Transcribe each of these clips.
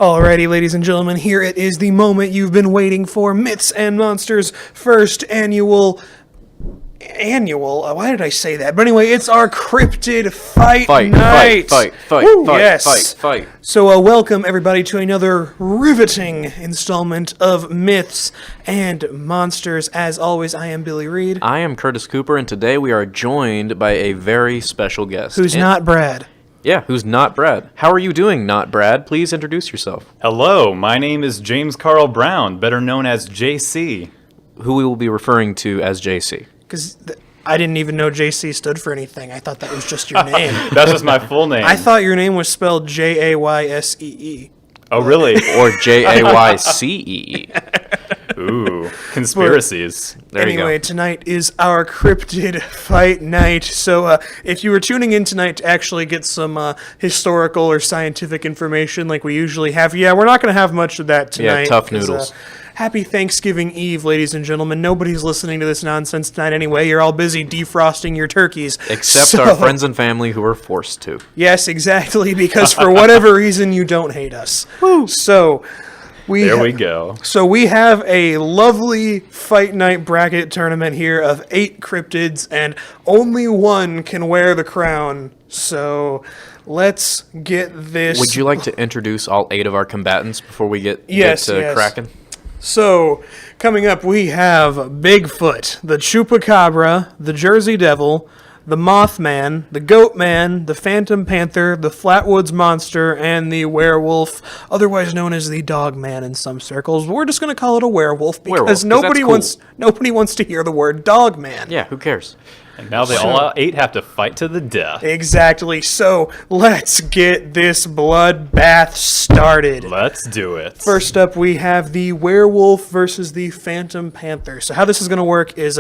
Alrighty, ladies and gentlemen, here it is, the moment you've been waiting for. Myths and Monsters' first annual, why did I say that? But anyway, it's our cryptid fight night. Fight. Yes. So welcome everybody to another riveting installment of Myths and Monsters. As always, I am Billy Reed. I am Curtis Cooper, and today we are joined by a very special guest. Who's not Brad. Yeah, who's not Brad. How are you doing, not Brad? Please introduce yourself. Hello, my name is James Carl Brown, better known as JC. Who we will be referring to as JC. Because I didn't even know JC stood for anything. I thought that was just your name. That's just my full name. I thought your name was spelled Jaysee. Oh, really? Or Jaycee. Ooh, conspiracies. There you Anyway, go. tonight is our cryptid fight night. So if you were tuning in tonight to actually get some historical or scientific information like we usually have, we're not going to have much of that tonight. Yeah, tough 'cause, noodles. Happy Thanksgiving Eve, ladies and gentlemen. Nobody's listening to this nonsense tonight anyway. You're all busy defrosting your turkeys. Except our friends and family who are forced to. Yes, exactly, because for whatever reason you don't hate us. So There we go. So we have a lovely fight night bracket tournament here of 8 cryptids, and only one can wear the crown. So let's get this. Would you like to introduce all 8 of our combatants before we get Yes. cracking? So coming up, we have Bigfoot, the Chupacabra, the Jersey Devil, the Mothman, the Goatman, the Phantom Panther, the Flatwoods Monster, and the Werewolf, otherwise known as the Dogman in some circles. We're just going to call it a werewolf because 'cause nobody that's cool. nobody wants to hear the word Dogman. Yeah, who cares? And now they all 8 have to fight to the death. Exactly. So let's get this bloodbath started. Let's do it. First up, we have the Werewolf versus the Phantom Panther. So how this is going to work is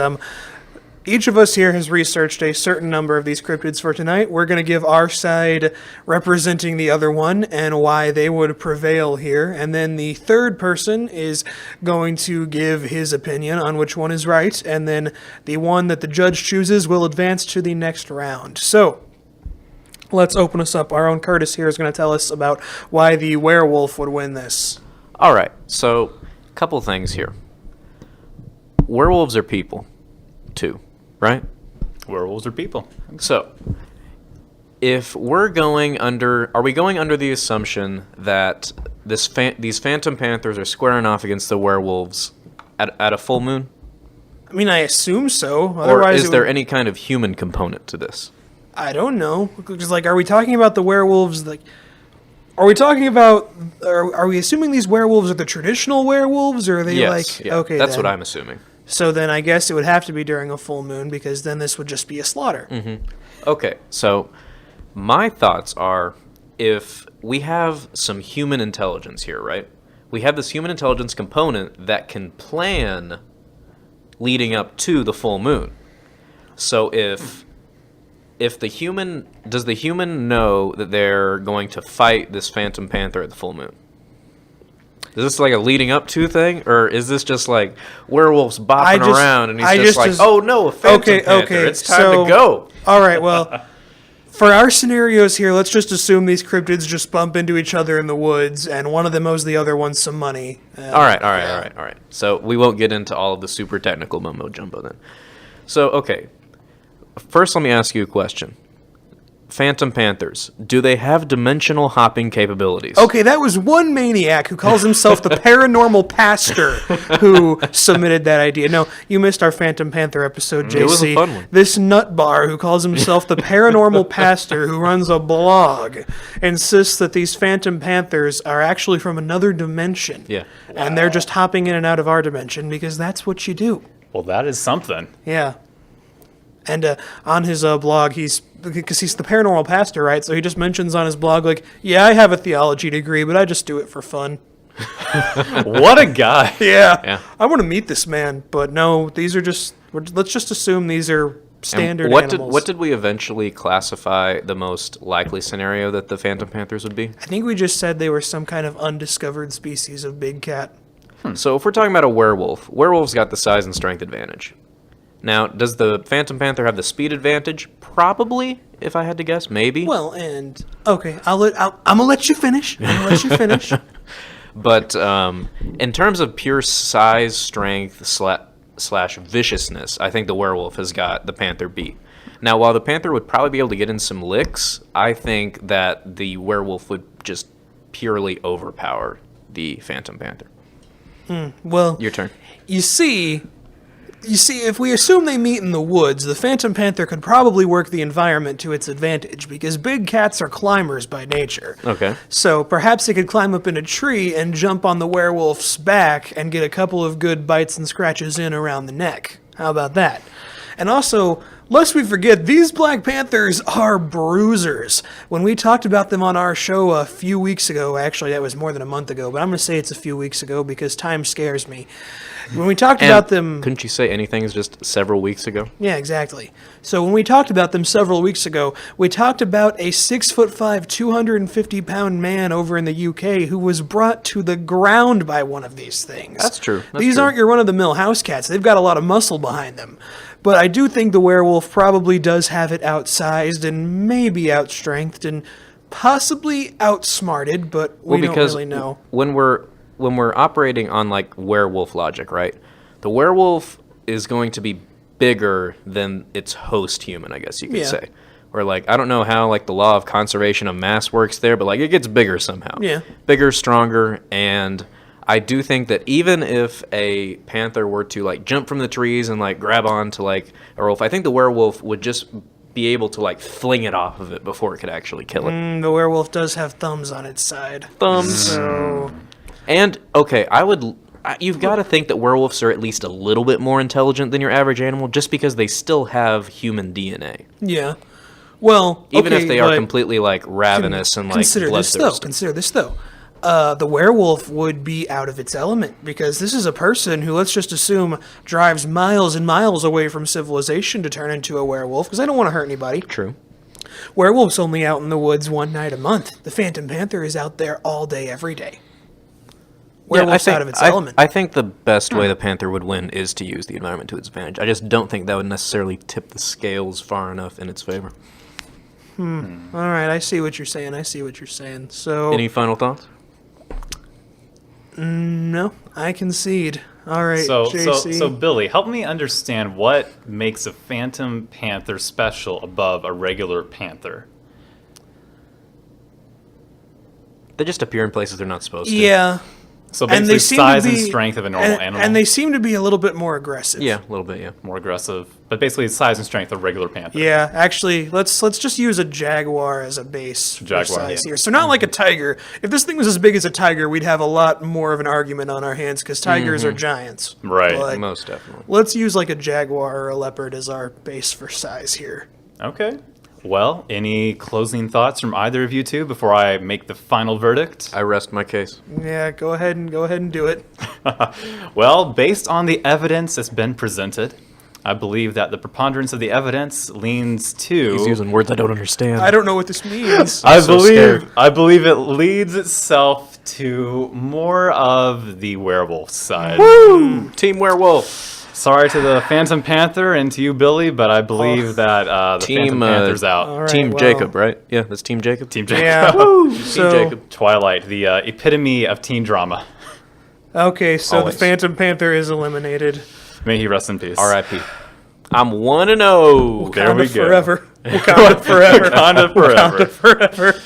each of us here has researched a certain number of these cryptids for tonight. We're going to give our side representing the other one and why they would prevail here. And then the third person is going to give his opinion on which one is right. And then the one that the judge chooses will advance to the next round. So let's open us up. Our own Curtis here is going to tell us about why the werewolf would win this. All right, so a couple things here. Werewolves are people, too, right? Werewolves are people. So, if we're going under, are we going under the assumption that these Phantom Panthers are squaring off against the werewolves at a full moon? I mean, I assume so. Or Otherwise, is there any kind of human component to this? I don't know. Because, are we talking about the werewolves? Are we talking about? Are we assuming these werewolves are the traditional werewolves, or are they Yes, yeah, okay? that's then. what I'm assuming. So then, I guess it would have to be during a full moon, because then this would just be a slaughter. Okay, so my thoughts are, if we have some human intelligence here, right? We have this human intelligence component that can plan leading up to the full moon. So if the human, does the human know that they're going to fight this Phantom Panther at the full moon? Is this like a leading up to thing, or is this just like werewolves bopping around and he's oh no, a Phantom Panther, it's time to go. All right, well, for our scenarios here, let's just assume these cryptids just bump into each other in the woods, and one of them owes the other one some money. All right. So we won't get into all of the super technical mumbo jumbo then. So, okay. First, let me ask you a question. Phantom Panthers, do they have dimensional hopping capabilities? Okay, that was one maniac who calls himself the Paranormal Pastor who submitted that idea. No, you missed our Phantom Panther episode, JC. It was a fun one. This nutbar who calls himself the Paranormal Pastor who runs a blog insists that these Phantom Panthers are actually from another dimension. Yeah. And they're just hopping in and out of our dimension because that's what you do. Well, that is something. Yeah. And on his blog, because he's the paranormal pastor, right? So he just mentions on his blog, yeah, I have a theology degree, but I just do it for fun. What a guy. Yeah. I want to meet this man, but no, these are let's just assume these are standard animals. What did we eventually classify the most likely scenario that the Phantom Panthers would be? I think we just said they were some kind of undiscovered species of big cat. So if we're talking about a werewolf, werewolves got the size and strength advantage. Now, does the Phantom Panther have the speed advantage? Probably, if I had to guess. Maybe. Well, and okay, I'm gonna let you finish. But in terms of pure size, strength, slash viciousness, I think the werewolf has got the panther beat. Now, while the panther would probably be able to get in some licks, I think that the werewolf would just purely overpower the phantom panther. Well, Your turn. you see, if we assume they meet in the woods, the phantom panther could probably work the environment to its advantage because big cats are climbers by nature. Okay. So perhaps it could climb up in a tree and jump on the werewolf's back and get a couple of good bites and scratches in around the neck. How about that? And also, lest we forget, these Black Panthers are bruisers. When we talked about them on our show a few weeks ago, actually that was more than a month ago, but I'm going to say it's a few weeks ago because time scares me. When we talked about them... Couldn't you say anything is just several weeks ago? Yeah, exactly. So when we talked about them several weeks ago, we talked about a 6'5", 250-pound man over in the UK who was brought to the ground by one of these things. That's true. These aren't your run-of-the-mill house cats. They've got a lot of muscle behind them. But I do think the werewolf probably does have it outsized and maybe outstrengthed and possibly outsmarted, but we don't really know. When we're operating on like werewolf logic, right? The werewolf is going to be bigger than its host human, I guess you could say. Or like, I don't know how like the law of conservation of mass works there, but like it gets bigger somehow. Yeah. Bigger, stronger, and I do think that even if a panther were to like jump from the trees and like grab on to like a werewolf, I think the werewolf would just be able to like fling it off of it before it could actually kill it. The werewolf does have thumbs on its side. Thumbs. So... And okay, you've got to think that werewolves are at least a little bit more intelligent than your average animal, just because they still have human DNA. Yeah. Well, Even okay, if they are but completely like ravenous and like bloodthirsty. Consider this though. The werewolf would be out of its element because this is a person who, let's just assume, drives miles and miles away from civilization to turn into a werewolf because I don't want to hurt anybody. True. Werewolf's only out in the woods one night a month. The phantom panther is out there all day, every day. Werewolf's out of its element. I think the best way the panther would win is to use the environment to its advantage. I just don't think that would necessarily tip the scales far enough in its favor. All right, I see what you're saying. So Any final thoughts? no, I concede. All right, So JC. Billy, help me understand what makes a phantom panther special above a regular panther. They just appear in places they're not supposed to. Yeah. So And basically, they seem to size and be- strength of a normal animal. And they seem to be a little bit more aggressive. Yeah, a little bit, yeah. more aggressive, but basically size and strength of regular panther. Yeah, actually, let's just use a jaguar as a base for Jaguar, size yeah. here. So not like a tiger. If this thing was as big as a tiger, we'd have a lot more of an argument on our hands because tigers are giants. Right. But Most definitely. let's use like a jaguar or a leopard as our base for size here. Okay. Well, any closing thoughts from either of you two before I make the final verdict? I rest my case. Yeah, go ahead and do it. Well, based on the evidence that's been presented, I believe that the preponderance of the evidence leans to. He's using words I don't understand. I don't know what this means. I so believe scared. I believe it leads itself to more of the werewolf side. Team Werewolf. Sorry to the Phantom Panther and to you, Billy, but I believe that the Team, Phantom Panther's out. All right, Team well, Jacob, right? Yeah, that's Team Jacob. Team Jacob. Yeah. Team So Jacob. Twilight, the epitome of teen drama. okay, so Always. the Phantom Panther is eliminated. May he rest in peace. R.I.P. I'm 1-0. There we Wakanda go. forever. Wakanda forever. Wakanda forever. Forever.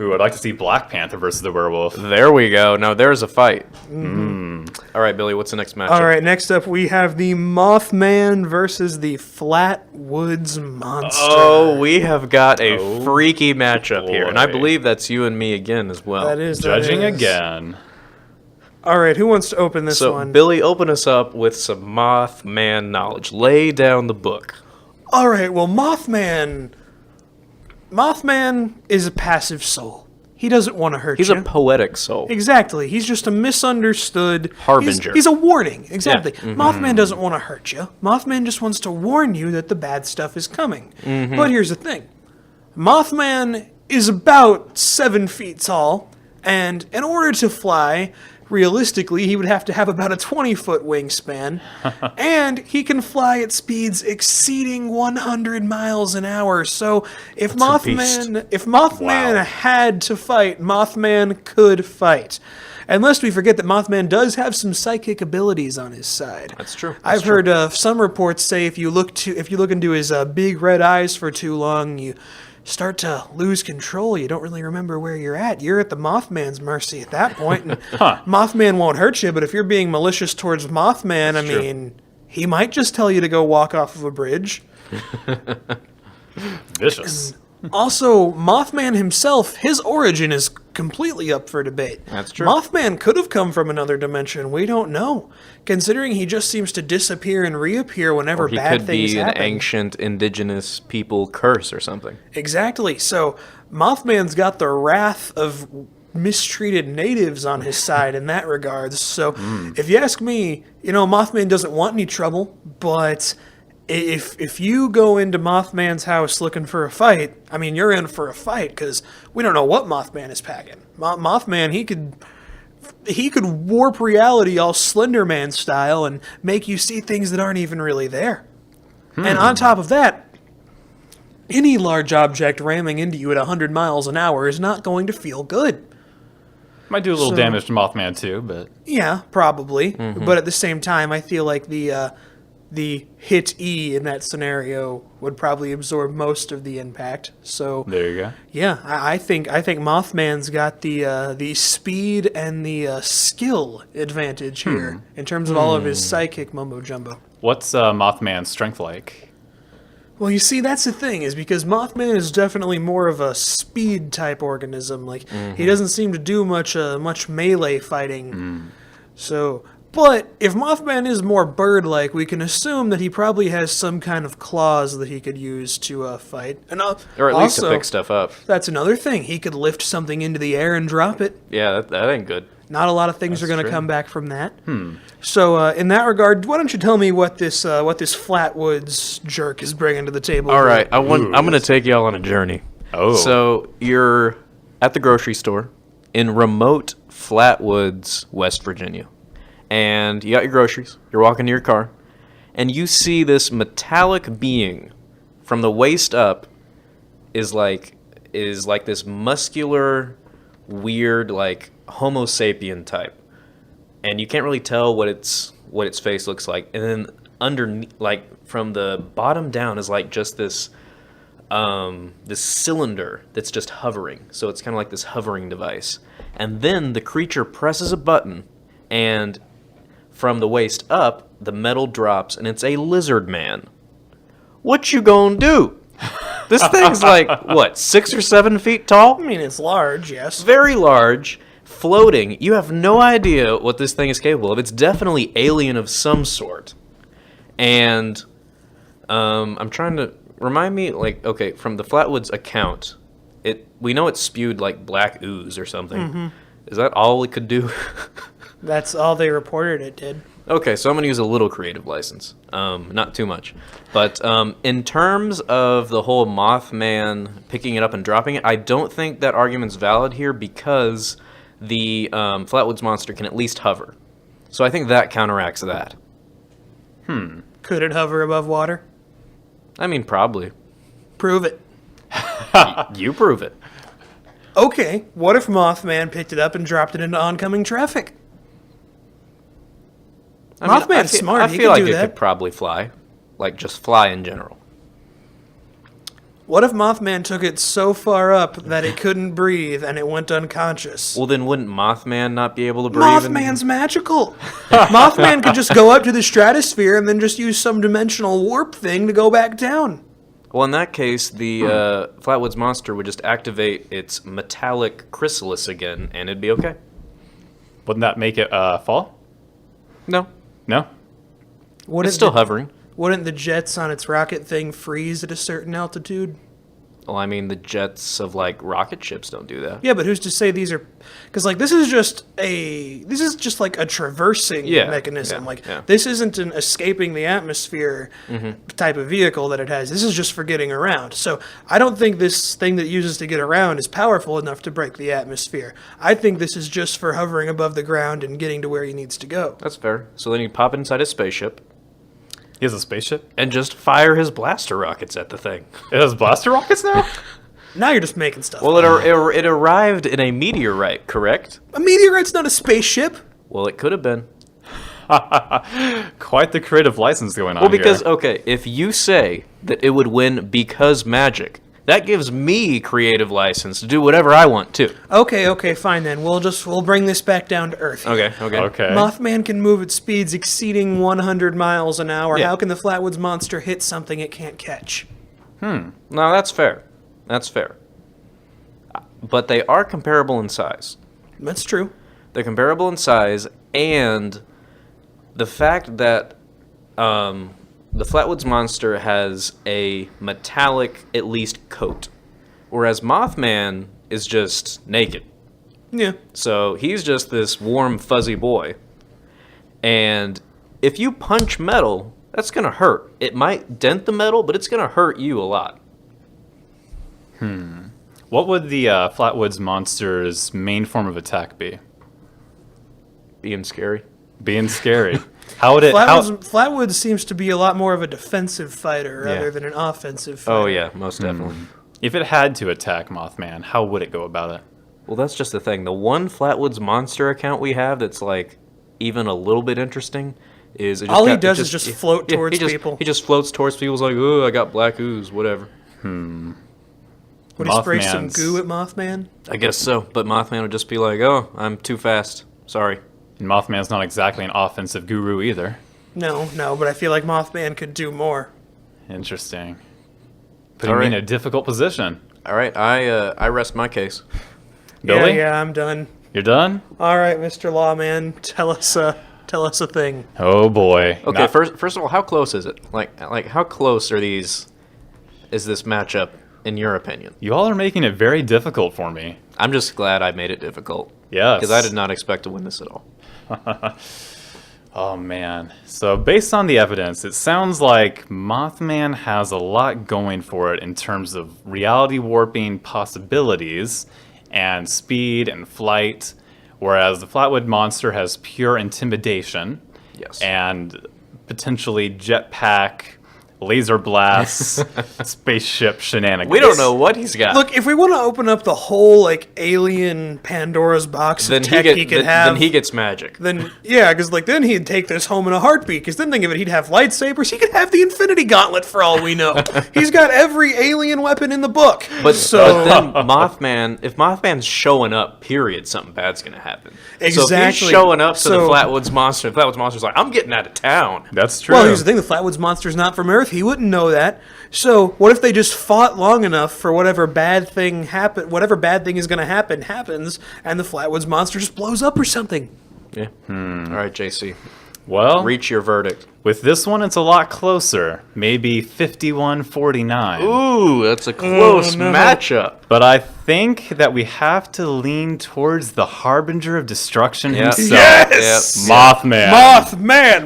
Ooh, I'd like to see Black Panther versus the werewolf. There we go. Now there's a fight. All right, Billy, what's the next matchup? All right, next up we have the Mothman versus the Flatwoods Monster. Oh, we have got a freaky matchup here, and I boy. believe that's you and me again as well. That is Judging that is. again. All right, who wants to open this So, one? Billy, open us up with some Mothman knowledge. Lay down the book. All right, well, Mothman is a passive soul. He doesn't want to hurt He's you. a poetic soul. Exactly. He's just a misunderstood Harbinger. He's a warning. Exactly. Mm-hmm. Mothman doesn't want to hurt you. Mothman just wants to warn you that the bad stuff is coming. Mm-hmm. But here's the thing. Mothman is about 7 feet tall, and in order to fly, realistically, he would have to have about a 20-foot wingspan, and he can fly at speeds exceeding 100 miles an hour. So if That's a beast. Mothman Wow. had to fight, Mothman could fight. And lest we forget that Mothman does have some psychic abilities on his side. That's true. I've heard some reports say if you look into his big red eyes for too long, you start to lose control. You don't really remember where you're at. You're at the Mothman's mercy at that point. And Mothman won't hurt you, but if you're being malicious towards Mothman, I true. mean, he might just tell you to go walk off of a bridge. Vicious. Also, Mothman himself, his origin is completely up for debate. That's true. Mothman could have come from another dimension. We don't know, considering he just seems to disappear and reappear whenever He bad could things be an happen. ancient indigenous people curse or something. Exactly. So Mothman's got the wrath of mistreated natives on his side in that regards. So if you ask me, Mothman doesn't want any trouble, but if you go into Mothman's house looking for a fight, I mean, you're in for a fight because we don't know what Mothman is packing. Mothman, he could warp reality all Slender Man style and make you see things that aren't even really there. And on top of that, any large object ramming into you at 100 miles an hour is not going to feel good. Might do a little So- damage to Mothman too, but Yeah, probably. But at the same time, I feel like the hit E in that scenario would probably absorb most of the impact. So there you go. yeah, I think Mothman's got the speed and the skill advantage here in terms of all of his psychic mumbo jumbo. What's Mothman's strength like? Well, you see, that's the thing, is because Mothman is definitely more of a speed type organism. Like he doesn't seem to do much melee fighting. So, but if Mothman is more bird-like, we can assume that he probably has some kind of claws that he could use to fight. And Or at least to also, pick stuff up. that's another thing. He could lift something into the air and drop it. Yeah, that ain't good. Not a lot of things are going to true. come back from that. So, in that regard, why don't you tell me what this Flatwoods jerk is bringing to the table? All here? right, I'm going to take y'all on a journey. Oh. So you're at the grocery store in remote Flatwoods, West Virginia. And you got your groceries. You're walking to your car. And you see this metallic being from the waist up is like this muscular, weird, like Homo sapien type. And you can't really tell what its face looks like. And then underneath, like from the bottom down, is like just this cylinder that's just hovering. So it's kind of like this hovering device. And then the creature presses a button, and from the waist up, the metal drops, and it's a lizard man. What you gonna do? This thing's like, what, 6 or 7 feet tall? I mean, it's large, yes. Very large, floating. You have no idea what this thing is capable of. It's definitely alien of some sort. And I'm trying to remind me, like, okay, from the Flatwoods account, we know it spewed like black ooze or something. Is that all it could do? That's all they reported it did. Okay, so I'm going to use a little creative license. Not too much. But in terms of the whole Mothman picking it up and dropping it, I don't think that argument's valid here because the Flatwoods monster can at least hover. So I think that counteracts that. Could it hover above water? I mean, probably. Prove it. You prove it. Okay, what if Mothman picked it up and dropped it into oncoming traffic? I mean, Mothman's smart. I He feel could like do it that. could probably fly. Like, just fly in general. What if Mothman took it so far up that it couldn't breathe and it went unconscious? Well, then wouldn't Mothman not be able to breathe? Mothman's magical. Mothman could just go up to the stratosphere and then just use some dimensional warp thing to go back down. Well, in that case, the Flatwoods monster would just activate its metallic chrysalis again, and it'd be okay. Wouldn't that make it fall? No, No? Wouldn't it's still the, hovering. Wouldn't the jets on its rocket thing freeze at a certain altitude? Well, I mean, the jets of like rocket ships don't do that. Yeah, but who's to say these are? Because like this is just like a traversing Yeah, mechanism. yeah, Like yeah. this isn't an escaping the atmosphere type of vehicle that it has. This is just for getting around. So I don't think this thing that it uses to get around is powerful enough to break the atmosphere. I think this is just for hovering above the ground and getting to where he needs to go. That's fair. So then he'd pop inside his spaceship He has a spaceship? and just fire his blaster rockets at the thing. It has blaster rockets now? Now you're just making stuff. Well, up. it arrived in a meteorite, correct? A meteorite's not a spaceship. Well, it could have been. Quite the creative license going on Well, because here. okay, if you say that it would win because magic, that gives me creative license to do whatever I want to. Okay, fine then. We'll bring this back down to earth. Okay. Okay. Mothman can move at speeds exceeding 100 miles an hour. Yeah. How can the Flatwoods monster hit something it can't catch? No, that's fair. That's fair. But they are comparable in size. That's true. They're comparable in size, and the fact that the Flatwoods monster has a metallic, at least, coat, whereas Mothman is just naked. Yeah. So he's just this warm, fuzzy boy. And if you punch metal, that's going to hurt. It might dent the metal, but it's going to hurt you a lot. What would the Flatwoods monster's main form of attack be? Being scary. Being scary. How would it... How, Flatwoods seems to be a lot more of a defensive fighter rather Yeah. than an offensive fighter. Oh, yeah, most definitely. if it had to attack Mothman, how would it go about it? Well, that's just the thing. The one Flatwoods monster account we have that's like even a little bit interesting is it just All he got- it does is just float towards people. He just floats towards people. He's like, "Oh, I got black ooze, whatever." Would he spray some Mothman's- goo at Mothman? I guess so. But Mothman would just be like, "Oh, I'm too fast. Sorry." And Mothman's not exactly an offensive guru either. No, but I feel like Mothman could do more. Interesting. Putting me Alright. in a difficult position. All right, I rest my case. Billy? Yeah, I'm done. You're done? All right, Mr. Lawman, tell us a thing. Oh boy. Okay, Not- first of all, how close is it? Like how close are these? Is this matchup in your opinion? You all are making it very difficult for me. I'm just glad I made it difficult. Yes. Because I did not expect to win this at all. Oh man. So based on the evidence, it sounds like Mothman has a lot going for it in terms of reality warping possibilities and speed and flight, whereas the Flatwood monster has pure intimidation Yes. and potentially jetpack, laser blasts, spaceship shenanigans. We don't know what he's got. Look, if we want to open up the whole like alien Pandora's box then of tech he could have, then he gets magic. then yeah, because like then he'd take this home in a heartbeat. Because then think of it, he'd have lightsabers. He could have the Infinity Gauntlet for all we know. He's got every alien weapon in the book. But so then Mothman, if Mothman's showing up, period, something bad's gonna happen. So if Exactly. he's showing up to the So- Flatwoods monster, the Flatwoods monster's like, I'm getting out of town. That's true. well, here's the thing: the Flatwoods monster's not from Earth. He wouldn't know that. So what if they just fought long enough for whatever bad thing is going to happen happens, and the Flatwoods monster just blows up or something? Yeah. All right, JC, Well, reach your verdict. with this one, it's a lot closer. Maybe 51-49. Ooh, that's a close no. matchup. But I think that we have to lean towards the harbinger of destruction Yeah. himself. Yes! Mothman.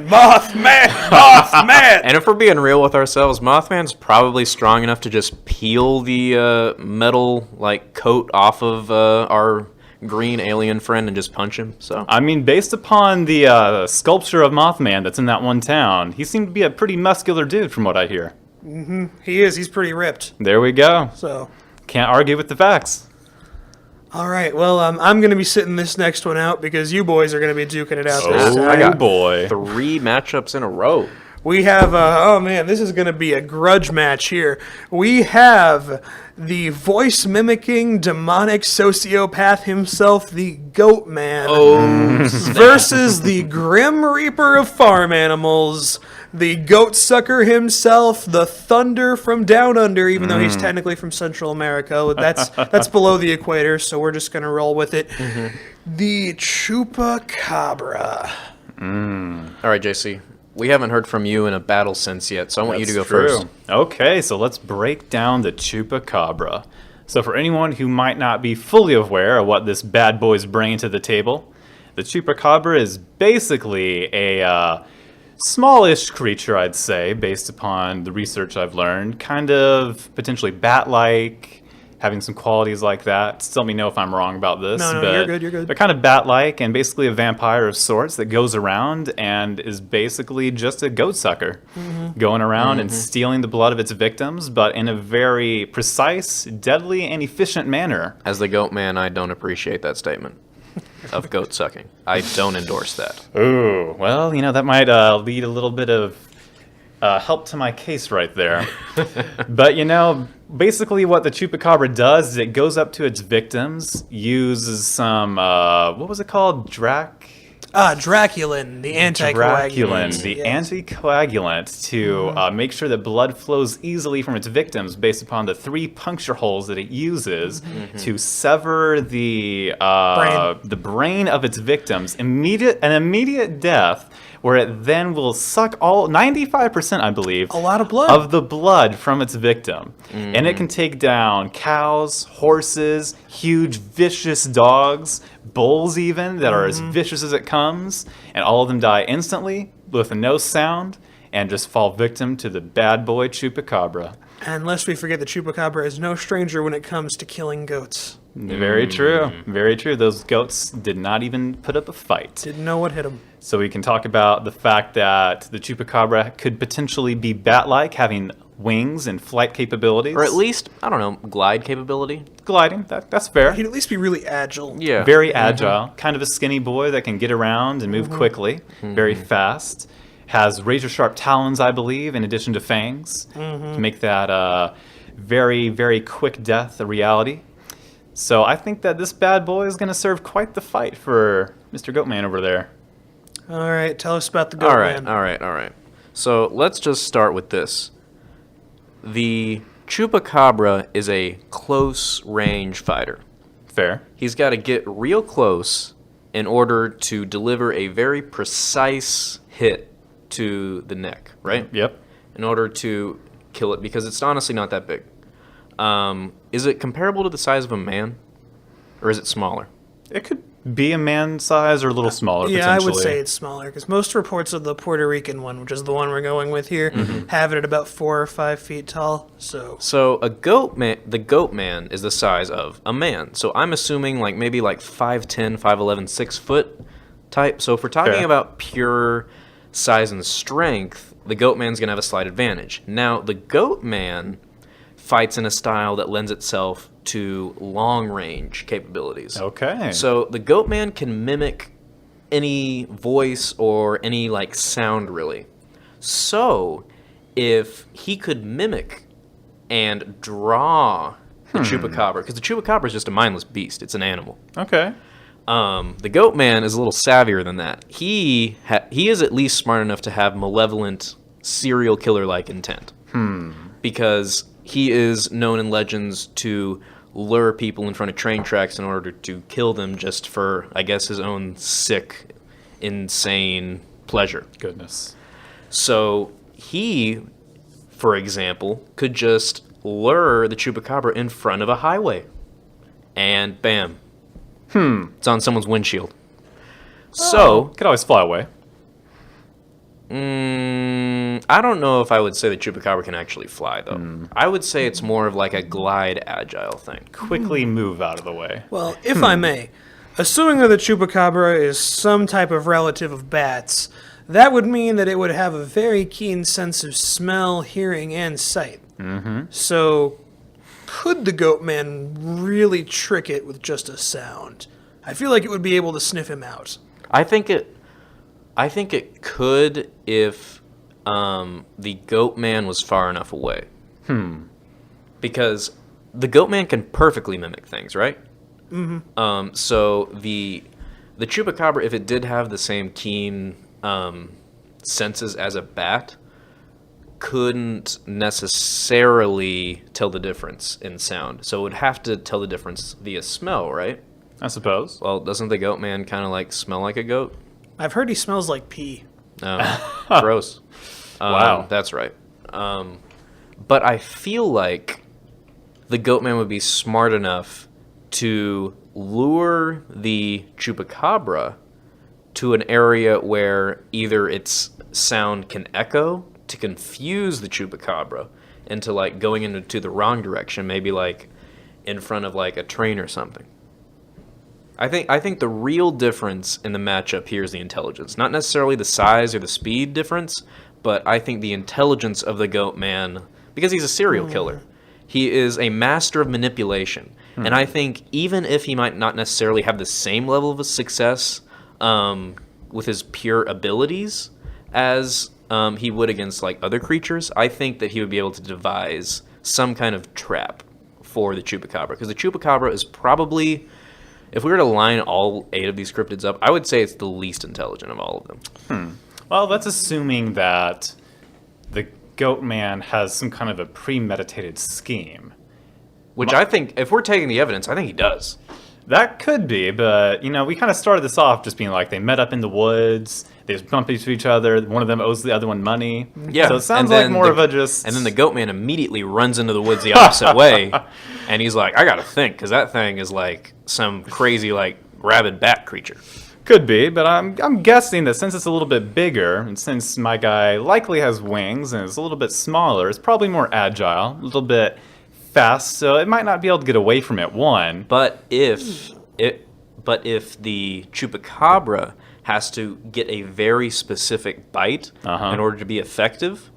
Mothman! And if we're being real with ourselves, Mothman's probably strong enough to just peel the metal like coat off of our green alien friend and just punch him. So I mean, based upon the sculpture of Mothman that's in that one town, he seemed to be a pretty muscular dude from what I hear. He is. He's pretty ripped. There we go. So, Can't argue with the facts. all right. Well, I'm going to be sitting this next one out because you boys are going to be duking it out this Oh, time. boy. 3 matchups in a row. We have, oh man, this is going to be a grudge match here. We have the voice mimicking demonic sociopath himself, the Goat Man, versus the Grim Reaper of farm animals, the Goat Sucker himself, the Thunder from Down Under, even though he's technically from Central America. That's below the equator, so we're just going to roll with it. The Chupacabra. All right, JC. we haven't heard from you in a battle sense yet, so I want you to go That's true. first. Okay, so let's break down the Chupacabra. So for anyone who might not be fully aware of what this bad boy's bringing to the table, the Chupacabra is basically a smallish creature, I'd say, based upon the research I've learned. Kind of potentially bat-like, having some qualities like that. Just let me know if I'm wrong about this. No, but you're good, you're good. They're kind of bat-like and basically a vampire of sorts that goes around and is basically just a goat sucker, going around and stealing the blood of its victims, but in a very precise, deadly, and efficient manner. As the goat man, I don't appreciate that statement of goat sucking. I don't endorse that. Ooh, well, that might lead a little bit of help to my case right there. But, basically what the Chupacabra does is it goes up to its victims, uses some, what was it called? Draculin, the anticoagulant. Draculin, the Yes. anticoagulant, to make sure that blood flows easily from its victims based upon the 3 puncture holes that it uses to sever the brain of its victims. An immediate death, where it then will suck 95%, I believe, A lot of blood. of the blood from its victim. And it can take down cows, horses, huge vicious dogs, bulls even, that are as vicious as it comes, and all of them die instantly with no sound and just fall victim to the bad boy Chupacabra. And lest we forget, the Chupacabra is no stranger when it comes to killing goats. Very true. Very true. Those goats did not even put up a fight. Didn't know what hit him. So we can talk about the fact that the Chupacabra could potentially be bat-like, having wings and flight capabilities. Or at least, I don't know, glide capability? gliding. That's fair. He'd at least be really agile. Yeah. Very agile. Kind of a skinny boy that can get around and move quickly. Very fast. Has razor-sharp talons, I believe, in addition to fangs, to make that very, very quick death a reality. So I think that this bad boy is going to serve quite the fight for Mr. Goatman over there. All right, tell us about the goat All right, man. all right, all right. So let's just start with this. The Chupacabra is a close-range fighter. Fair. He's got to get real close in order to deliver a very precise hit to the neck, right? Yep. In order to kill it, because it's honestly not that big. Is it comparable to the size of a man? Or is it smaller? It could be a man size or a little smaller, Yeah, I potentially. would say it's smaller because most reports of the Puerto Rican one, which is the one we're going with here, have it at about 4 or 5 feet tall. So A goat man, the goat man is the size of a man. So I'm assuming maybe 5'10", 5'11", 6 foot type. So if we're talking Fair. about pure size and strength, the goat man's gonna have a slight advantage. Now the goat man fights in a style that lends itself to long range capabilities. Okay. So the goat man can mimic any voice or any sound really. So if he could mimic and draw the chupacabra, because the chupacabra is just a mindless beast, it's an animal. Okay. The goat man is a little savvier than that. He is at least smart enough to have malevolent serial killer like intent. Because he is known in legends to lure people in front of train tracks in order to kill them just for, I guess, his own sick, insane pleasure. Goodness. So He, for example, could just lure the chupacabra in front of a highway. And bam. It's on someone's windshield. So, could always fly away. I don't know if I would say the chupacabra can actually fly, though. I would say it's more of a glide agile thing. Quickly move out of the way. well, if I may, assuming that the Chupacabra is some type of relative of bats, that would mean that it would have a very keen sense of smell, hearing, and sight. So, could the goat man really trick it with just a sound? I feel like it would be able to sniff him out. I think it could if the goat man was far enough away. Because the goat man can perfectly mimic things, right? So the chupacabra, if it did have the same keen senses as a bat, couldn't necessarily tell the difference in sound. So it would have to tell the difference via smell, right? I suppose. Well, doesn't the goat man kind of smell like a goat? I've heard he smells like pee. Gross. Wow. That's right. But I feel like the Goatman would be smart enough to lure the Chupacabra to an area where either its sound can echo to confuse the Chupacabra into like going into the wrong direction, maybe like in front of like a train or something. I think the real difference in the matchup here is the intelligence, not necessarily the size or the speed difference, but I think the intelligence of the Goatman, because he's a serial killer. He is a master of manipulation. And I think even if he might not necessarily have the same level of success with his pure abilities as he would against like other creatures, I think that he would be able to devise some kind of trap for the Chupacabra. Because the Chupacabra is probably, if we were to line all 8 of these cryptids up, I would say it's the least intelligent of all of them. Well, that's assuming that the Goatman has some kind of a premeditated scheme. Which I think, if we're taking the evidence, I think he does. That could be, but, we kind of started this off just being like they met up in the woods, they just bumped into each other, one of them owes the other one money. Yeah. So it sounds and like then more of a just... And then the Goatman immediately runs into the woods the opposite way, and he's like, I gotta think, because that thing is like some crazy, like, rabid bat creature. Could be, but I'm guessing that since it's a little bit bigger, and since my guy likely has wings and is a little bit smaller, it's probably more agile, a little bit fast, so it might not be able to get away from it, one. But if the Chupacabra has to get a very specific bite in order to be effective,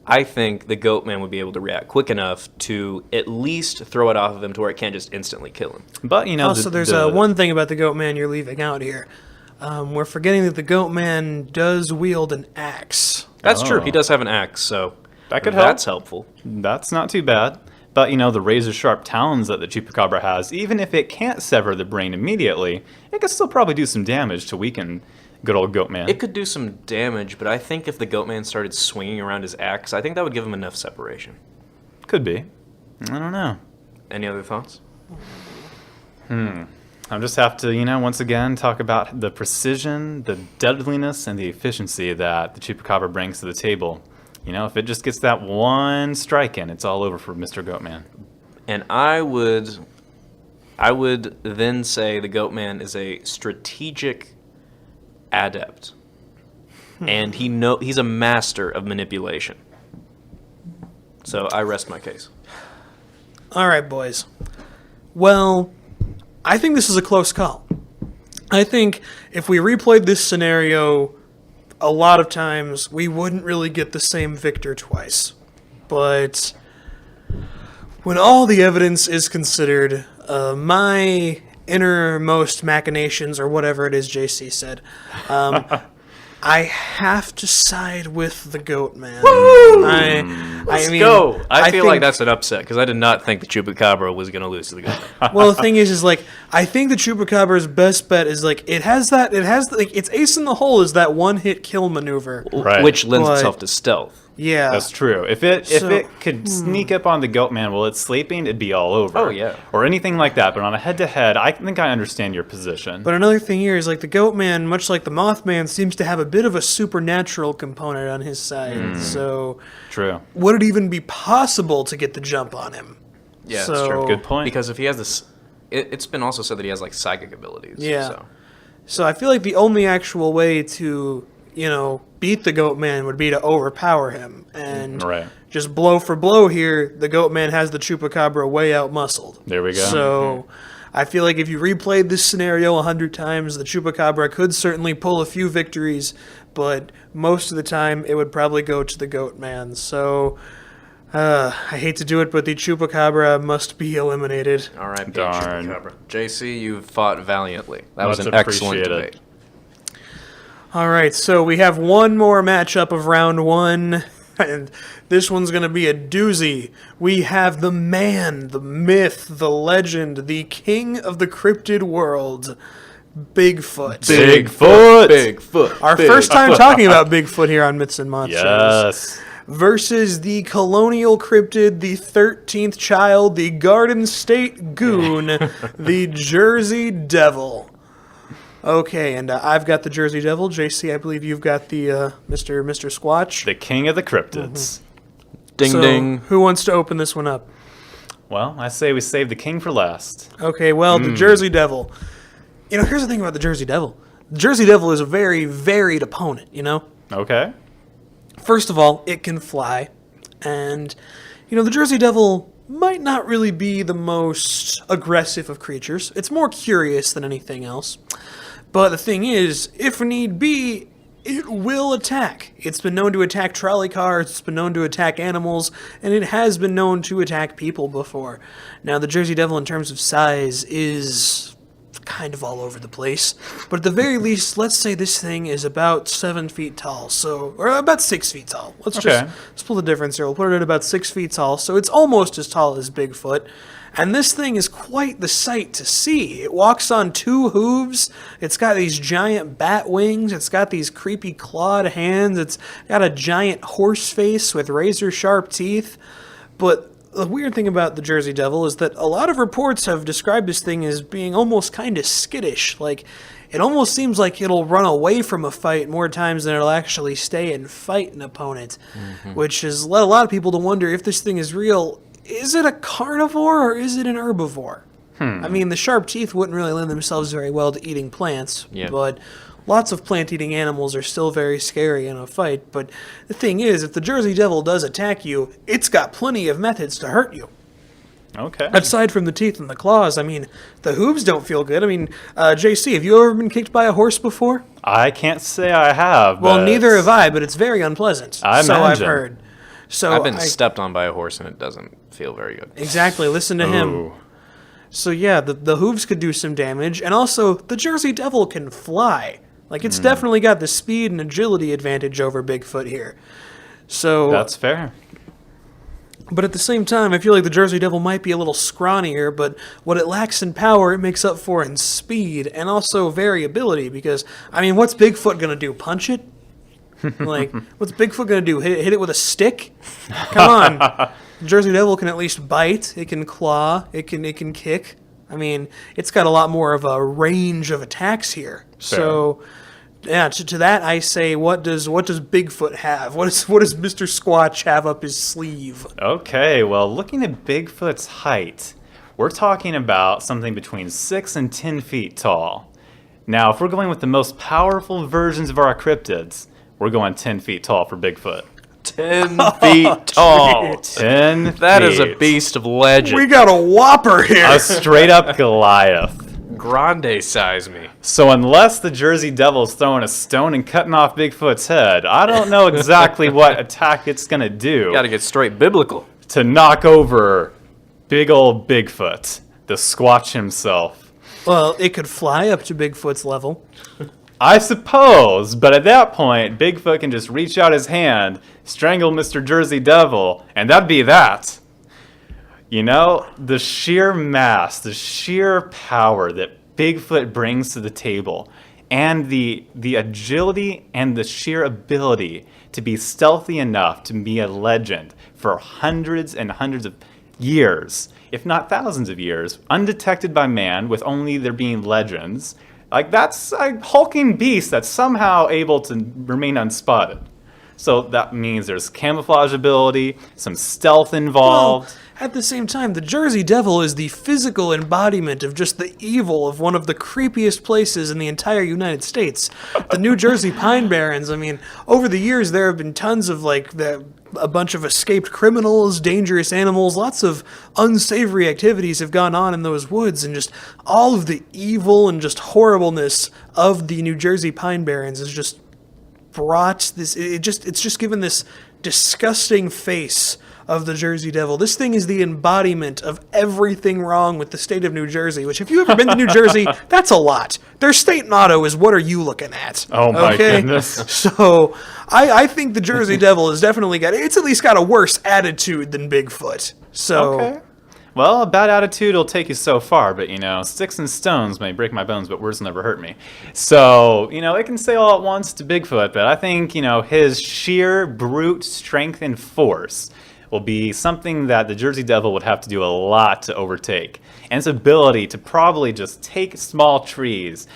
I think the Goatman would be able to react quick enough to at least throw it off of him to where it can't just instantly kill him. But, Also, there's one thing about the Goatman you're leaving out here. We're forgetting that the Goatman does wield an axe. That's true. He does have an axe, so That could help. that's helpful. That's not too bad. But, the razor-sharp talons that the Chupacabra has, even if it can't sever the brain immediately, it could still probably do some damage to weaken good old Goatman. It could do some damage, but I think if the Goatman started swinging around his axe, I think that would give him enough separation. Could be. I don't know. Any other thoughts? I'll just have to, once again, talk about the precision, the deadliness, and the efficiency that the Chupacabra brings to the table. If it just gets that one strike in, it's all over for Mr. Goatman. And I would then say the Goatman is a strategic adept. And he's a master of manipulation. So I rest my case. All right, boys. Well, I think this is a close call. I think if we replayed this scenario a lot of times, we wouldn't really get the same victor twice. But when all the evidence is considered, my innermost machinations, or whatever it is JC said, I have to side with the Goatman. Let's go. I feel like that's an upset because I did not think the Chupacabra was going to lose to the Goatman. Well, the thing is like I think the Chupacabra's best bet is like its ace in the hole is that one hit kill maneuver. Right. Which lends But- itself to stealth. Yeah, That's true. If it could sneak up on the Goatman while it's sleeping, it'd be all over. Oh, yeah. Or anything like that. But on a head-to-head, I think I understand your position. But another thing here is like the Goatman, much like the Mothman, seems to have a bit of a supernatural component on his side. So True. would it even be possible to get the jump on him? Yeah, So- that's true. Good point. Because if he has this, it's been also said that he has like psychic abilities. Yeah. So. So I feel like the only actual way to, beat the Goatman would be to overpower him. And Right. just blow for blow here, the Goatman has the Chupacabra way out-muscled. There we go. So I feel like if you replayed this scenario 100 times, the Chupacabra could certainly pull a few victories, but most of the time it would probably go to the Goatman. So I hate to do it, but the Chupacabra must be eliminated. All right, Darn. Chupacabra. JC, you fought valiantly. That was Much an excellent appreciated. debate. All right, so we have one more matchup of round one, and this one's going to be a doozy. We have the man, the myth, the legend, the king of the cryptid world, Bigfoot. Bigfoot! Our first time talking about Bigfoot here on Myths and Monsters. Yes. Versus the colonial cryptid, the 13th child, the Garden State goon, the Jersey Devil. Okay, and I've got the Jersey Devil. JC, I believe you've got the Mr. Squatch. The king of the cryptids. Ding So, ding. who wants to open this one up? Well, I say we save the king for last. Okay, well, the Jersey Devil. You know, here's the thing about the Jersey Devil. The Jersey Devil is a very varied opponent, you know? Okay. First of all, it can fly. And, you know, the Jersey Devil might not really be the most aggressive of creatures. It's more curious than anything else. But the thing is, if need be, it will attack. It's been known to attack trolley cars, it's been known to attack animals, and it has been known to attack people before. Now, the Jersey Devil, in terms of size, is kind of all over the place. But at the very least, let's say this thing is about 7 feet tall, or about 6 feet tall. Let's split the difference here. We'll put it at about 6 feet tall, so it's almost as tall as Bigfoot. And this thing is quite the sight to see. It walks on 2 hooves. It's got these giant bat wings. It's got these creepy clawed hands. It's got a giant horse face with razor sharp teeth. But the weird thing about the Jersey Devil is that a lot of reports have described this thing as being almost kind of skittish. Like, it almost seems like it'll run away from a fight more times than it'll actually stay and fight an opponent, which has led a lot of people to wonder if this thing is real. Is it a carnivore or is it an herbivore? I mean, the sharp teeth wouldn't really lend themselves very well to eating plants, but lots of plant-eating animals are still very scary in a fight. But the thing is, if the Jersey Devil does attack you, it's got plenty of methods to hurt you. Okay. Aside from the teeth and the claws, I mean, the hooves don't feel good. I mean, JC, have you ever been kicked by a horse before? I can't say I have. Well, but neither have I, but it's very unpleasant. So I've imagine. heard. So I've been stepped on by a horse and it doesn't feel very good. Exactly, listen to him. Ooh. So yeah, the hooves could do some damage, and also the Jersey Devil can fly. Like, it's definitely got the speed and agility advantage over Bigfoot here. So That's fair. But at the same time, I feel like the Jersey Devil might be a little scrawnier, but what it lacks in power, it makes up for in speed and also variability. Because, I mean, what's Bigfoot gonna do? Punch it? Like, what's Bigfoot gonna do? Hit it with a stick? Come on. Jersey Devil can at least bite. It can claw. It can kick. I mean, it's got a lot more of a range of attacks here. So, yeah, to that I say, what does Bigfoot have? What does Mr. Squatch have up his sleeve? Okay, well, looking at Bigfoot's height, we're talking about something between 6 and 10 feet tall. Now, if we're going with the most powerful versions of our cryptids, we're going 10 feet tall for Bigfoot. 10 feet tall. 10 That is a feet. beast of legend. We got a whopper here. A straight up Goliath. Grande size me. So unless the Jersey Devil's throwing a stone and cutting off Bigfoot's head, I don't know exactly what attack it's going to do Got to get straight biblical. to knock over big old Bigfoot, the Squatch himself. Well, it could fly up to Bigfoot's level. I suppose, but at that point, Bigfoot can just reach out his hand, strangle Mr. Jersey Devil, and that'd be that. You know, the sheer mass, the sheer power that Bigfoot brings to the table, and the agility and the sheer ability to be stealthy enough to be a legend for hundreds and hundreds of years, if not thousands of years, undetected by man, with only there being legends. Like, that's a hulking beast that's somehow able to remain unspotted. So that means there's camouflage ability, some stealth involved. Well, at the same time, the Jersey Devil is the physical embodiment of just the evil of one of the creepiest places in the entire United States. The New Jersey Pine Barrens. I mean, over the years, there have been tons of, like, a bunch of escaped criminals, dangerous animals, lots of unsavory activities have gone on in those woods, and just all of the evil and just horribleness of the New Jersey Pine Barrens is just brought this, it's just given this disgusting face of the Jersey Devil. This thing is the embodiment of everything wrong with the state of New Jersey, which, if you've ever been to New Jersey, that's a lot. Their state motto is, "What are you looking at?" Oh my goodness. So I think the Jersey Devil has definitely it's at least got a worse attitude than Bigfoot. So Okay. Well, a bad attitude will take you so far, but, you know, sticks and stones may break my bones, but words never hurt me. So, you know, it can say all at once to Bigfoot, but I think, you know, his sheer brute strength and force will be something that the Jersey Devil would have to do a lot to overtake. And his ability to probably just take small trees,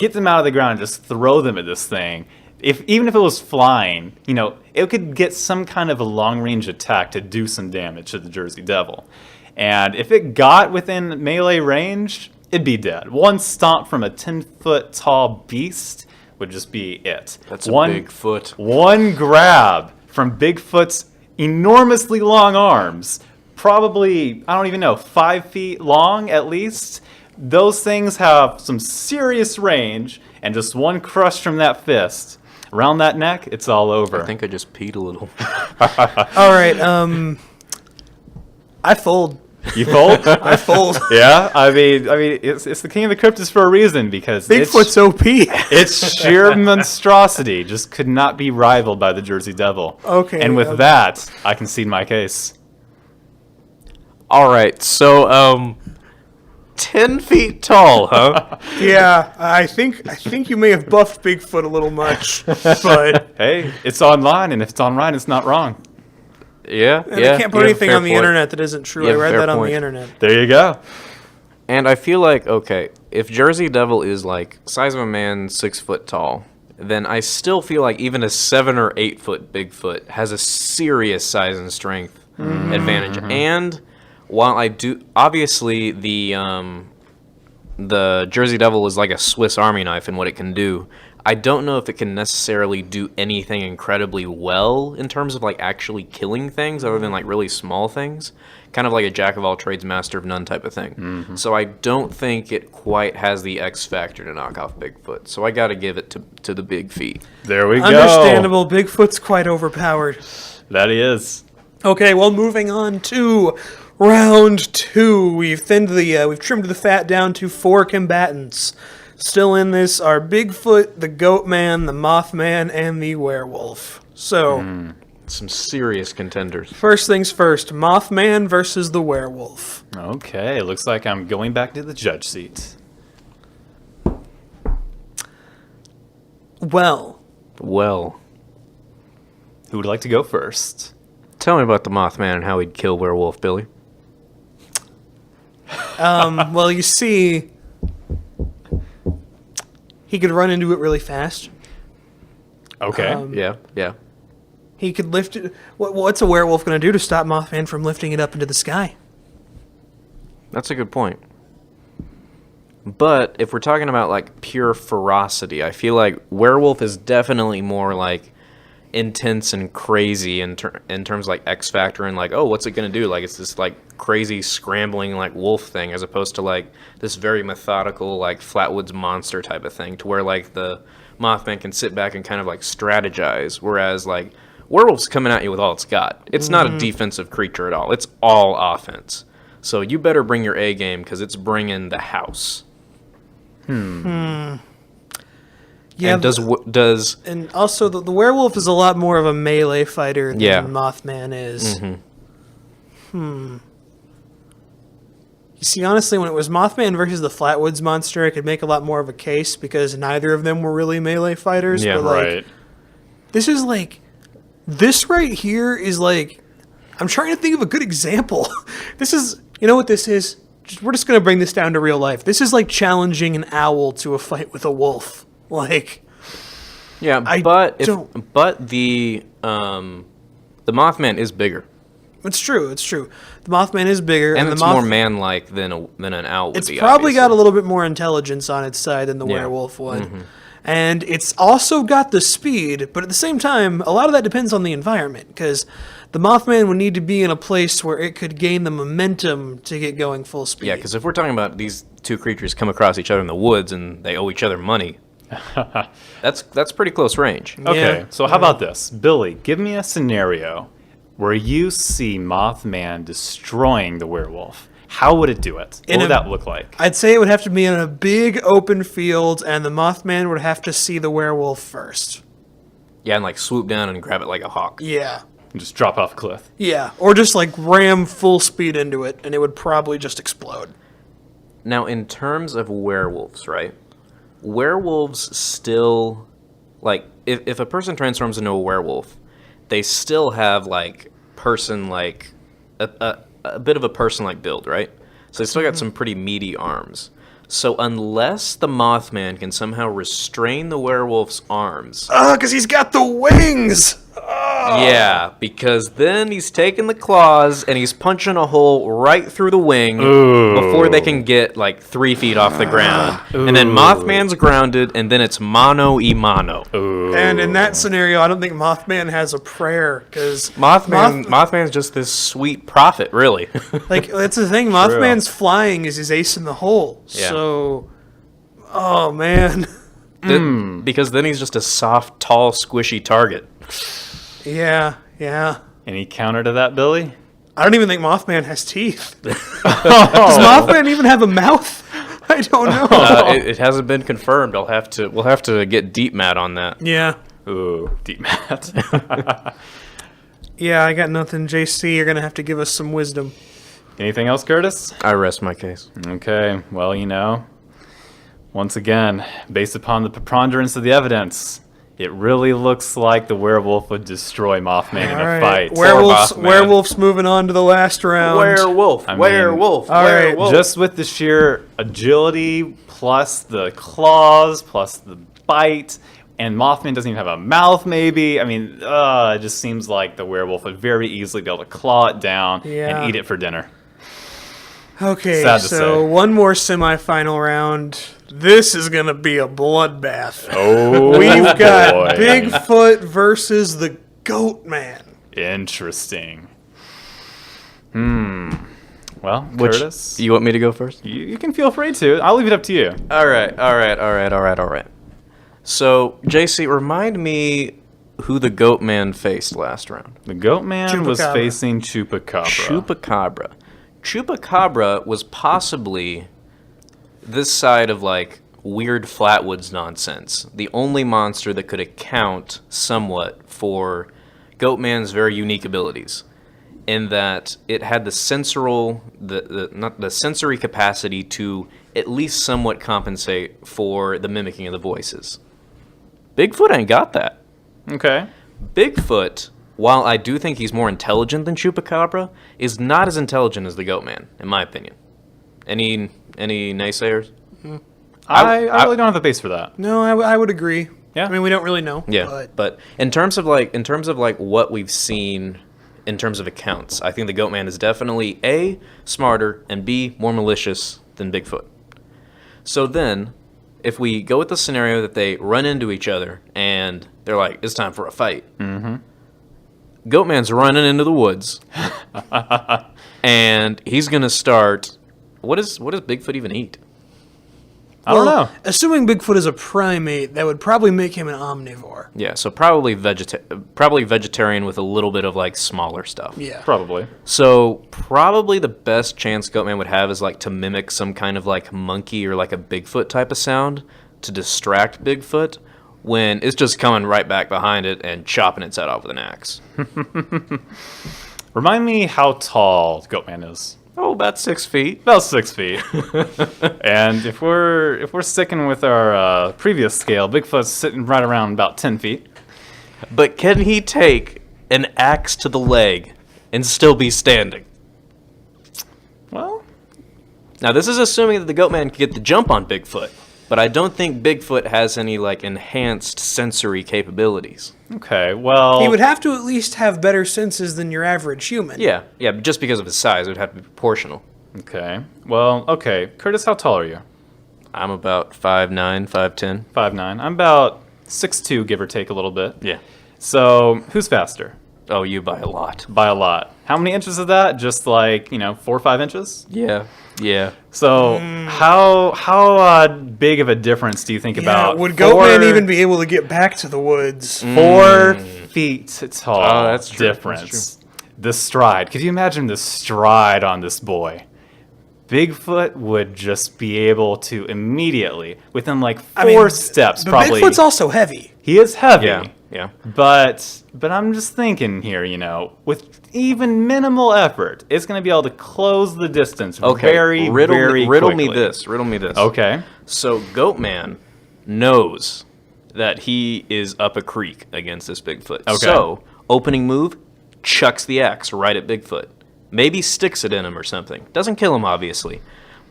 get them out of the ground and just throw them at this thing. Even if it was flying, it could get some kind of a long-range attack to do some damage to the Jersey Devil. And if it got within melee range, it'd be dead. One stomp from a 10-foot tall beast would just be it. That's a big foot. One grab from Bigfoot's enormously long arms, probably, I don't even know, 5 feet long at least. Those things have some serious range, and just one crush from that fist around that neck, it's all over. I think I just peed a little. All right. I fold. You fold? I fold. Yeah, I mean, it's the king of the cryptids for a reason, because Bigfoot's OP. its sheer monstrosity just could not be rivaled by the Jersey Devil. Okay, And with okay. that, I concede my case. All right, so 10 feet tall, huh? Yeah, I think you may have buffed Bigfoot a little much, but Hey, it's online, and if it's online, it's not wrong. Yeah, and yeah. I can't put you have a anything fair on the point. internet that isn't true. You I have a read fair that on point. the internet. There you go. And I feel like, okay, if Jersey Devil is like size of a man, 6 foot tall, then I still feel like even a 7 or 8 foot Bigfoot has a serious size and strength advantage. And while I do, obviously the Jersey Devil is like a Swiss Army knife in what it can do. I don't know if it can necessarily do anything incredibly well in terms of like actually killing things other than like really small things. Kind of like a jack of all trades, master of none type of thing. So I don't think it quite has the X factor to knock off Bigfoot. So I got to give it to the big feet. There we go. Understandable. Bigfoot's quite overpowered. That he is. Okay, well, moving on to round 2. We've trimmed the fat down to 4 combatants. Still in this are Bigfoot, the Goatman, the Mothman, and the Werewolf. So, Some serious contenders. first things first, Mothman versus the Werewolf. Okay, looks like I'm going back to the judge seat. Well, Well, Who would like to go first? tell me about the Mothman and how he'd kill Werewolf Billy. well, you see, he could run into it really fast. Okay. Yeah, yeah. He could lift it. What's a werewolf going to do to stop Mothman from lifting it up into the sky? That's a good point. But if we're talking about like pure ferocity, I feel like Werewolf is definitely more like intense and crazy in terms of like X Factor and like, oh, what's it gonna do? Like it's this like crazy scrambling like wolf thing as opposed to like this very methodical like Flatwoods monster type of thing to where like the Mothman can sit back and kind of like strategize, whereas like Werewolf's coming at you with all it's got. It's not a defensive creature at all. It's all offense. So you better bring your A game because it's bringing the house. Yeah, And does and also the werewolf is a lot more of a melee fighter than Yeah. Mothman is. You see, honestly, when it was Mothman versus the Flatwoods monster, I could make a lot more of a case because neither of them were really melee fighters. Yeah, but, like, Right. This is like, this right here is like, I'm trying to think of a good example. This is, you know what this is? We're just going to bring this down to real life. This is like challenging an owl to a fight with a wolf. Like, yeah, I but don't- the Mothman is bigger it's true. It's true. The Mothman is bigger, and the it's more man-like than an owl would It's be. probably got a obviously. little bit more intelligence on its side than the Yeah. werewolf would. And it's also got the speed, but at the same time, a lot of that depends on the environment, because the Mothman would need to be in a place where it could gain the momentum to get going full speed. Yeah, because if we're talking about these two creatures come across each other in the woods and they owe each other money, that's pretty close range. Okay, Yeah. so how about this? Billy, give me a scenario where you see Mothman destroying the werewolf. How would it do it? What would that look like? I'd say it would have to be in a big open field, and the Mothman would have to see the werewolf first. Yeah, and like swoop down and grab it like a hawk. Yeah. Just drop off a cliff. Yeah. Or just like ram full speed into it, and it would probably just explode. Now, in terms of werewolves, right? Werewolves still, like, if a person transforms into a werewolf, they still have, like, a bit of a person-like build, right? So they still got some pretty meaty arms. So unless the Mothman can somehow restrain the werewolf's arms, Because he's got the wings! yeah, because then he's taking the claws and he's punching a hole right through the wing before they can get like 3 feet off the ground. And then Mothman's grounded, and then it's mano y mano. And in that scenario, I don't think Mothman has a prayer, because Mothman's just this sweet prophet, really. like, that's the thing, Mothman's flying is his ace in the hole. Yeah. So, oh man. Because then he's just a soft, tall, squishy target. Yeah. Any counter to that, Billy? I don't even think Mothman has teeth. Does Mothman even have a mouth? I don't know. It hasn't been confirmed. We'll have to get deep mat on that. Yeah. Ooh, deep mat. Yeah, I got nothing. JC, you're going to have to give us some wisdom. Anything else, Curtis? I rest my case. Okay, well, once again, based upon the preponderance of the evidence, it really looks like the werewolf would destroy Mothman in a fight. Werewolf's moving on to the last round. Werewolf. I mean, Werewolf. all right, Werewolf. Just with the sheer agility, plus the claws, plus the bite, and Mothman doesn't even have a mouth, maybe. I mean, it just seems like the werewolf would very easily be able to claw it down Yeah. and eat it for dinner. Okay, Sad to so say. one more semifinal round. This is going to be a bloodbath. Oh, We've got boy. Bigfoot versus the Goat Man. Interesting. Well, Which, Curtis, you want me to go first? you can feel free to. I'll leave it up to you. All right. So, JC, remind me who the Goat Man faced last round. The Goat Man was Chupacabra. facing Chupacabra. Chupacabra. Chupacabra was possibly this side of like weird Flatwoods nonsense. The only monster that could account somewhat for Goatman's very unique abilities, in that it had the sensory capacity to at least somewhat compensate for the mimicking of the voices. Bigfoot ain't got that. Okay. Bigfoot, while I do think he's more intelligent than Chupacabra, is not as intelligent as the Goatman, in my opinion. Any naysayers? I really don't have a base for that. No, I would agree. Yeah. I mean, we don't really know. Yeah, but in terms of like what we've seen in terms of accounts, I think the Goatman is definitely A, smarter, and B, more malicious than Bigfoot. So then, if we go with the scenario that they run into each other and they're like, it's time for a fight. Mm-hmm. Goatman's running into the woods, and he's gonna start. What does Bigfoot even eat? I don't know. Assuming Bigfoot is a primate, that would probably make him an omnivore. Yeah, so probably vegetarian with a little bit of like smaller stuff. Yeah. Probably. So probably the best chance Goatman would have is like to mimic some kind of like monkey or like a Bigfoot type of sound to distract Bigfoot when it's just coming right back behind it and chopping its head off with an axe. Remind me how tall Goatman is. Oh, about 6 feet. About 6 feet. And if we're sticking with our previous scale, Bigfoot's sitting right around about 10 feet. But can he take an axe to the leg and still be standing? Well, Now, this is assuming that the Goatman can get the jump on Bigfoot, but I don't think Bigfoot has any like enhanced sensory capabilities. okay. Well, He would have to at least have better senses than your average human. Yeah, just because of his size, it would have to be proportional. okay. Well, okay. Curtis, how tall are you? I'm about 5'9", 5'10". 5'9". I'm about 6'2", give or take a little bit. Yeah. So, who's faster? Oh, you by a lot. By a lot. How many inches is that? Just like, 4 or 5 inches? Yeah. So, how big of a difference do you think Yeah, about? would Goatman even be able to get back to the woods? 4 feet tall Oh, that's true. difference. The stride. Could you imagine the stride on this boy? Bigfoot would just be able to immediately, within like 4 steps, But probably. Bigfoot's also heavy. He is heavy. Yeah. But I'm just thinking here, with even minimal effort, it's going to be able to close the distance Okay. very riddle quickly. me this. Riddle me this. Okay. So Goatman knows that he is up a creek against this Bigfoot. Okay. So opening move, chucks the axe right at Bigfoot. Maybe sticks it in him or something. Doesn't kill him, obviously.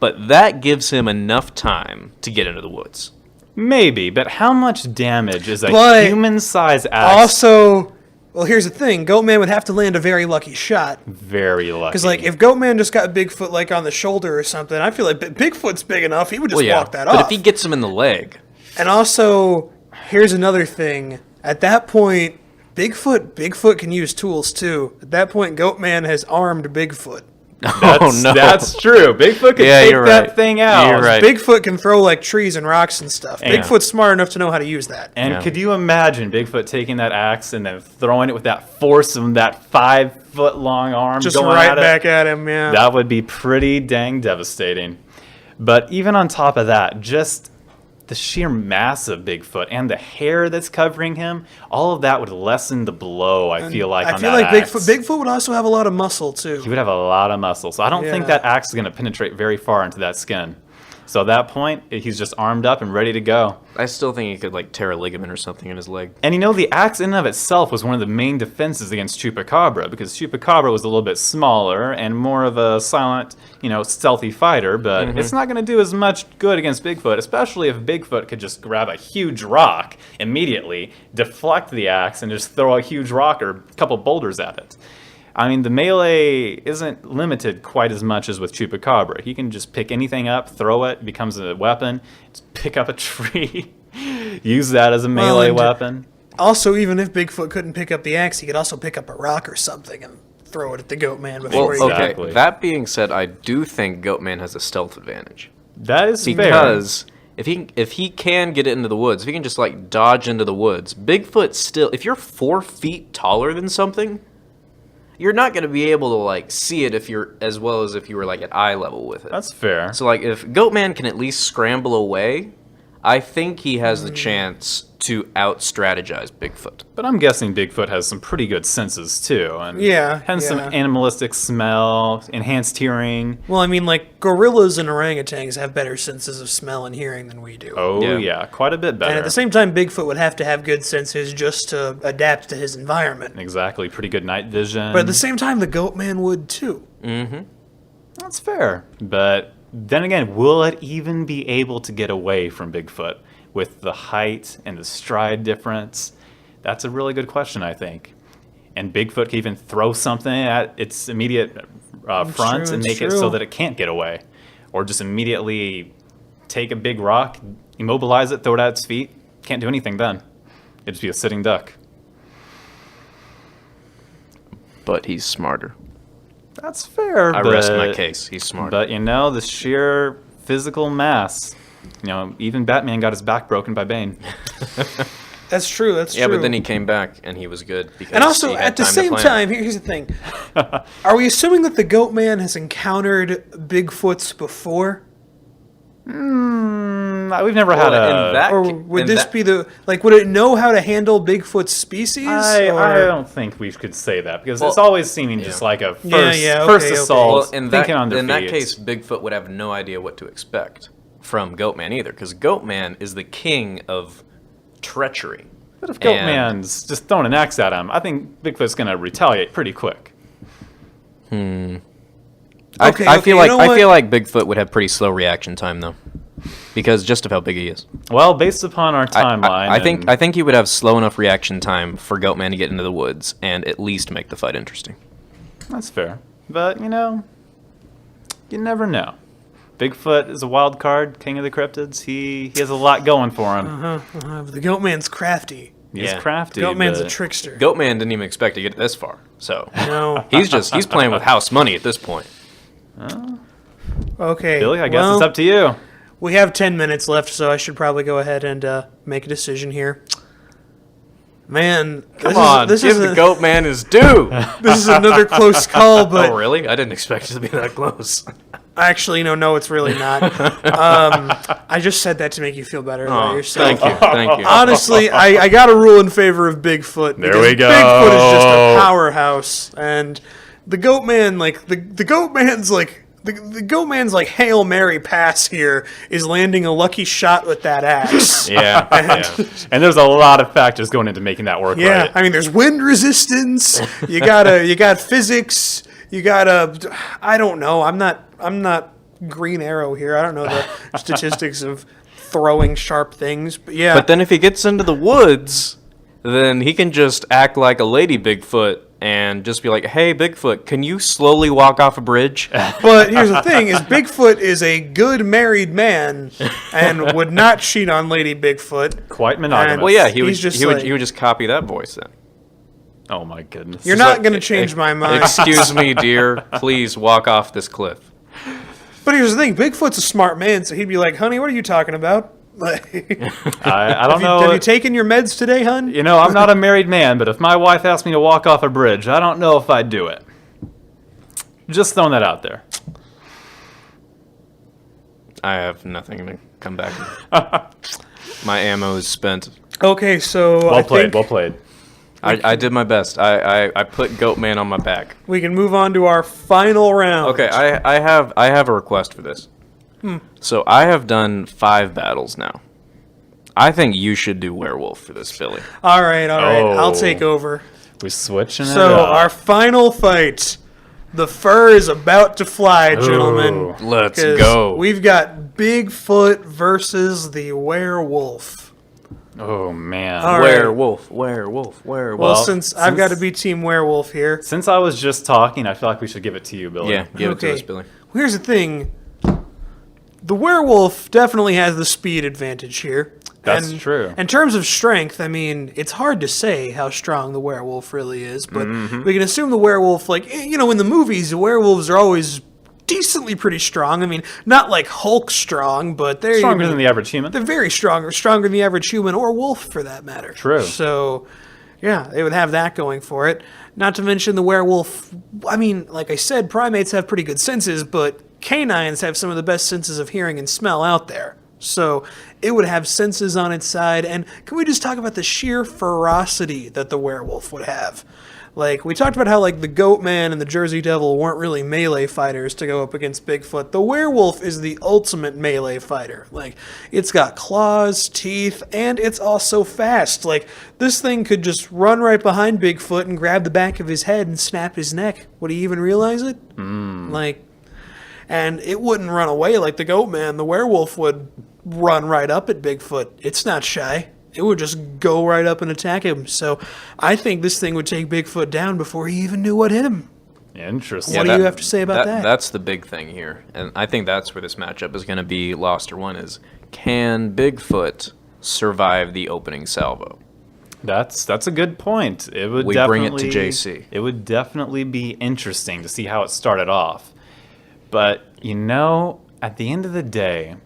but that gives him enough time to get into the woods. Maybe, but how much damage is a But human-sized axe? Also, well, here's the thing: Goatman would have to land a very lucky shot. Very lucky. Because, like, if Goatman just got Bigfoot, like, on the shoulder or something, I feel like Bigfoot's big enough, he would just walk that but off. if he gets him in the leg, And also, here's another thing. At that point, Bigfoot can use tools, too. At that point, Goatman has armed Bigfoot. That's true. Bigfoot can Yeah, take you're that right. thing out. You're right. Bigfoot can throw, like, trees and rocks and stuff. Yeah. Bigfoot's smart enough to know how to use that. And Yeah. could you imagine Bigfoot taking that axe and then throwing it with that force of that 5-foot-long arm Just going right at it? back at him, yeah. That would be pretty dang devastating. But even on top of that, just the sheer mass of Bigfoot and the hair that's covering him, all of that would lessen the blow, I feel like, I on feel that like axe. Bigfoot would also have a lot of muscle, too. He would have a lot of muscle. So I don't think Yeah. that axe is going to penetrate very far into that skin. So at that point, he's just armed up and ready to go. I still think he could like tear a ligament or something in his leg. And you know, the axe in and of itself was one of the main defenses against Chupacabra, because Chupacabra was a little bit smaller and more of a silent, stealthy fighter, but it's not going to do as much good against Bigfoot, especially if Bigfoot could just grab a huge rock immediately, deflect the axe, and just throw a huge rock or a couple boulders at it. I mean, the melee isn't limited quite as much as with Chupacabra. He can just pick anything up, throw it, becomes a weapon, just pick up a tree, use that as a melee and- weapon. Also, even if Bigfoot couldn't pick up the axe, he could also pick up a rock or something and throw it at the Goatman before Well, he okay. Exactly. That being said, I do think Goatman has a stealth advantage That is fair. because if he can get it into the woods, if he can just like dodge into the woods, Bigfoot still. If you're 4 feet taller than something, you're not going to be able to like see it if you're as well as if you were like at eye level with it. That's fair. So like if Goatman can at least scramble away, I think he has the chance to out-strategize Bigfoot. But I'm guessing Bigfoot has some pretty good senses too, and Yeah, has some yeah. animalistic smell, enhanced hearing. Well, I mean, like, gorillas and orangutans have better senses of smell and hearing than we do. Oh Yeah. yeah, quite a bit better. And at the same time, Bigfoot would have to have good senses just to adapt to his environment. Exactly, pretty good night vision. But at the same time, the Goatman would too. That's fair. But then again, will it even be able to get away from Bigfoot with the height and the stride difference? That's a really good question, I think. And Bigfoot can even throw something at its immediate front true, and it's make it so true. that it can't get away. Or just immediately take a big rock, immobilize it, throw it at its feet. Can't do anything then. It'd just be a sitting duck. But he's smarter. That's fair. I but, rest my case. He's smarter. But the sheer physical mass. Even Batman got his back broken by Bane. That's true. That's yeah, true. but then he came back and he was good because And also, he had at the time to same plan. time, here's the thing: are we assuming that the Goatman has encountered Bigfoots before, We've never had Well, a. in that or ca- would in this that- be the like? Would it know how to handle Bigfoot's species? I or- don't think we could say that because Well, it's always seeming just like a first, Yeah, first okay, okay. assault. Well, in that thinking on their in that feet. case, Bigfoot would have no idea what to expect from Goatman either, because Goatman is the king of treachery. But if And- Goatman's just throwing an axe at him, I think Bigfoot's going to retaliate pretty quick. Okay, I okay, feel you like know I what? feel like Bigfoot would have pretty slow reaction time though, because just of how big he is. Well, based upon our I- timeline, I think he would have slow enough reaction time for Goatman to get into the woods and at least make the fight interesting. that's fair. But you never know. Bigfoot is a wild card, king of the cryptids. He has a lot going for him. The Goatman's crafty. He's Yeah. crafty. Goatman's a but- trickster. Goatman didn't even expect to get this far, so No. he's playing with house money at this point. Okay. Billy, I guess well, it's up to you. We have 10 minutes left, so I should probably go ahead and make a decision here. Man, Come on, this give is the Goatman his due. this is another close call, but Oh, really? I didn't expect it to be that close. actually, no, it's really not. I just said that to make you feel better about Oh, yourself. thank you, thank you. Honestly, I got a rule in favor of Bigfoot. There because we go. Bigfoot is just a powerhouse, and the Goatman, like the Goatman's like. The Goatman's like Hail Mary pass here is landing a lucky shot with that axe. Yeah, yeah. And there's a lot of factors going into making that work. Yeah, right? I mean, there's wind resistance. You got physics. You got I don't know. I'm not Green Arrow here. I don't know the statistics of throwing sharp things, but yeah. But then if he gets into the woods, then he can just act like a lady Bigfoot and just be like, "Hey, Bigfoot, can you slowly walk off a bridge?" But here's the thing: is Bigfoot is a good married man and would not cheat on Lady Bigfoot. Quite monogamous. Well, yeah, he would. He's just He would. like- He would just copy that voice then. Oh my goodness. You're not going to change my mind. Excuse me, dear. Please walk off this cliff. But here's the thing: Bigfoot's a smart man, so he'd be like, "Honey, what are you talking about? Like, I don't know. have you taken your meds today, hun?" You know, I'm not a married man, but if my wife asked me to walk off a bridge, I don't know if I'd do it. Just throwing that out there. I have nothing to come back. My ammo is spent. Okay, so Well played. I did my best. I put Goatman on my back. we can move on to our final round. Okay, I have a request for this. So I have done 5 battles now. I think you should do werewolf for this, Billy. All right. I'll Oh. take over. We're switching it So up. our final fight. The fur is about to fly, gentlemen. Ooh. Let's 'Cause go. We've got Bigfoot versus the werewolf. Oh man. All right. werewolf. Well, Well, since I've got to since- be Team Werewolf here. Since I was just talking, I feel like we should give it to you, Billy. Yeah, give it Okay. to us, Billy. Here's the thing. The werewolf definitely has the speed advantage here. That's And true. In terms of strength, I mean, it's hard to say how strong the werewolf really is, but Mm-hmm. we can assume the werewolf, like, you know, in the movies, the werewolves are always decently pretty strong. I mean, not like Hulk strong, but they're Stronger than the average human. They're very strong, stronger than the average human or wolf for that matter. True. So, yeah, they would have that going for it. Not to mention the werewolf. I mean, like I said, primates have pretty good senses, but canines have some of the best senses of hearing and smell out there. So it would have senses on its side. And can we just talk about the sheer ferocity that the werewolf would have? Like, we talked about how, like, the Goatman and the Jersey Devil weren't really melee fighters to go up against Bigfoot. The werewolf is the ultimate melee fighter. Like, it's got claws, teeth, and it's also fast. Like, this thing could just run right behind Bigfoot and grab the back of his head and snap his neck. Would he even realize it? Like, and it wouldn't run away like the Goatman. The werewolf would run right up at Bigfoot. It's not shy. It would just go right up and attack him. So I think this thing would take Bigfoot down before he even knew what hit him. Interesting. What do you have to say about that? That's the big thing here. And I think that's where this matchup is going to be lost or won is, can Bigfoot survive the opening salvo? That's a good point. It would We definitely bring it to JC. It would definitely be interesting to see how it started off. But you know, at the end of the day,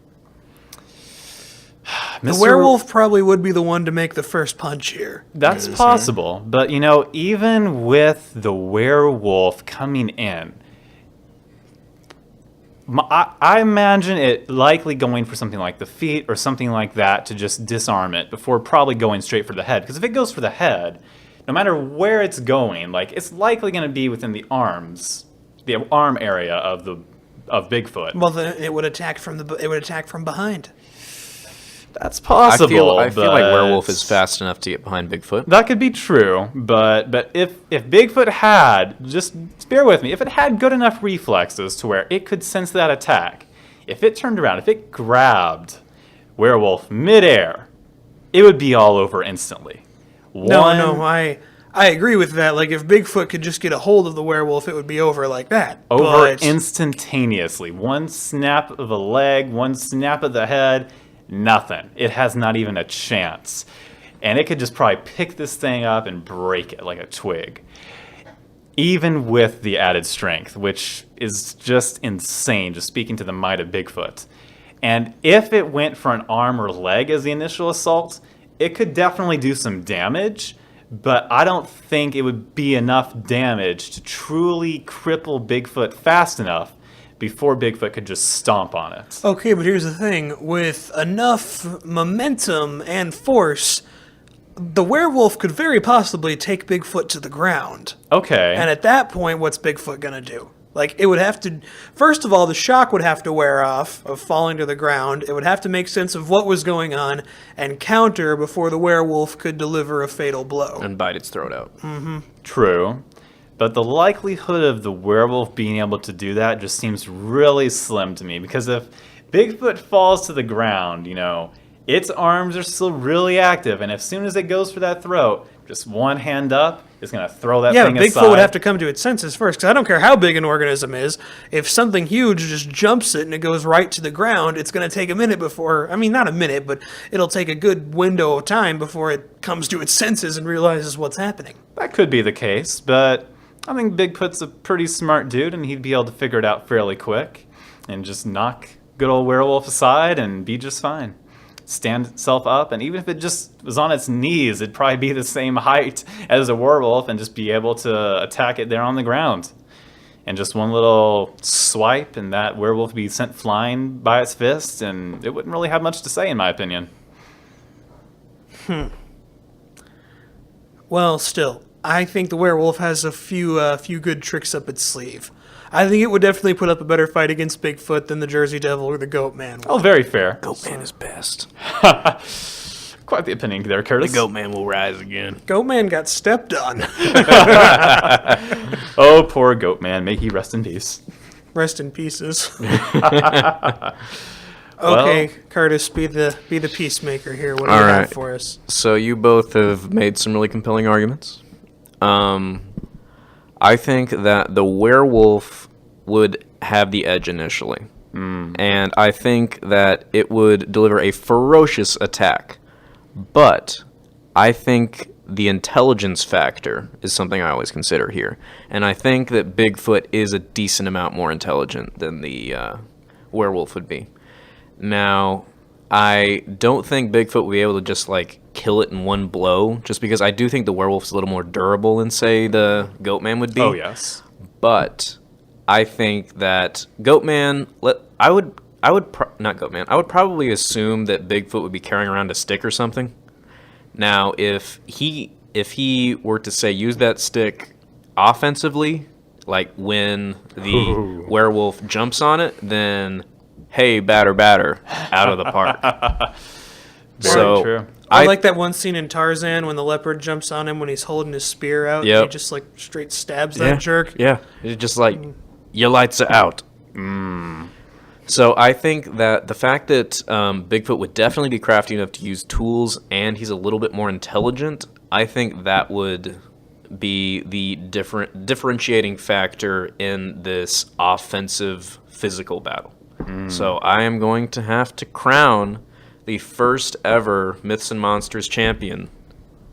The Mr. werewolf probably would be the one to make the first punch here. That's possible. But you know, even with the werewolf coming in, I imagine it likely going for something like the feet or something like that to just disarm it before probably going straight for the head. Because if it goes for the head, no matter where it's going, like it's likely going to be within the arms, the arm area of Bigfoot. Well, then it would attack from behind. That's possible. I feel like but- werewolf is fast enough to get behind Bigfoot. That could be true, but if Bigfoot had, just bear with me, if it had good enough reflexes to where it could sense that attack, if it turned around, if it grabbed werewolf midair, it would be all over instantly. No, I agree with that. Like, if Bigfoot could just get a hold of the werewolf, it would be over like that. Over But instantaneously. One snap of a leg, one snap of the head, nothing. It has not even a chance. And it could just probably pick this thing up and break it like a twig. Even with the added strength, which is just insane, just speaking to the might of Bigfoot. And if it went for an arm or leg as the initial assault, it could definitely do some damage, but I don't think it would be enough damage to truly cripple Bigfoot fast enough before Bigfoot could just stomp on it. okay, but here's the thing: with enough momentum and force, the werewolf could very possibly take Bigfoot to the ground. Okay. And at that point, what's Bigfoot gonna do? Like, it would have to, first of all, the shock would have to wear off of falling to the ground. It would have to make sense of what was going on and counter before the werewolf could deliver a fatal blow. And bite its throat out. True. But the likelihood of the werewolf being able to do that just seems really slim to me. Because if Bigfoot falls to the ground, its arms are still really active. And as soon as it goes for that throat, just one hand up is going to throw that thing aside. Bigfoot would have to come to its senses first, because I don't care how big an organism is. If something huge just jumps it and it goes right to the ground, it's going to take a minute before, I mean, not a minute, but it'll take a good window of time before it comes to its senses and realizes what's happening. That could be the case, but I think Bigfoot's a pretty smart dude, and he'd be able to figure it out fairly quick and just knock good old werewolf aside and be just fine. Stand itself up, and even if it just was on its knees, it'd probably be the same height as a werewolf and just be able to attack it there on the ground. And just one little swipe, and that werewolf would be sent flying by its fist, and it wouldn't really have much to say, in my opinion. Well, still, I think the werewolf has a few good tricks up its sleeve. I think it would definitely put up a better fight against Bigfoot than the Jersey Devil or the Goat Man. Oh, very fair. Goat Man is best. Quite the opinion there, Curtis. The Goat Man will rise again. Goat Man got stepped on. Oh, poor Goat Man. May he rest in peace. Rest in pieces. Okay, Curtis, be the peacemaker here. What do you have for us? So you both have made some really compelling arguments. I think that the werewolf would have the edge initially. And I think that it would deliver a ferocious attack. But I think the intelligence factor is something I always consider here. And I think that Bigfoot is a decent amount more intelligent than the werewolf would be. Now, I don't think Bigfoot would be able to just, kill it in one blow, just because I do think the werewolf's a little more durable than, say, the Goat Man would be. Oh, yes. But I think that Goat Man, I would probably assume that Bigfoot would be carrying around a stick or something. Now, if he were to, say, use that stick offensively, like when the werewolf jumps on it, then, hey, batter, out of the park. Very true. I like that one scene in Tarzan when the leopard jumps on him when he's holding his spear out. Yep. He just straight stabs that jerk. Yeah, it's just your lights are out. So I think that the fact that Bigfoot would definitely be crafty enough to use tools and he's a little bit more intelligent, I think that would be the differentiating factor in this offensive physical battle. So I am going to have to crown the first ever Myths and Monsters champion,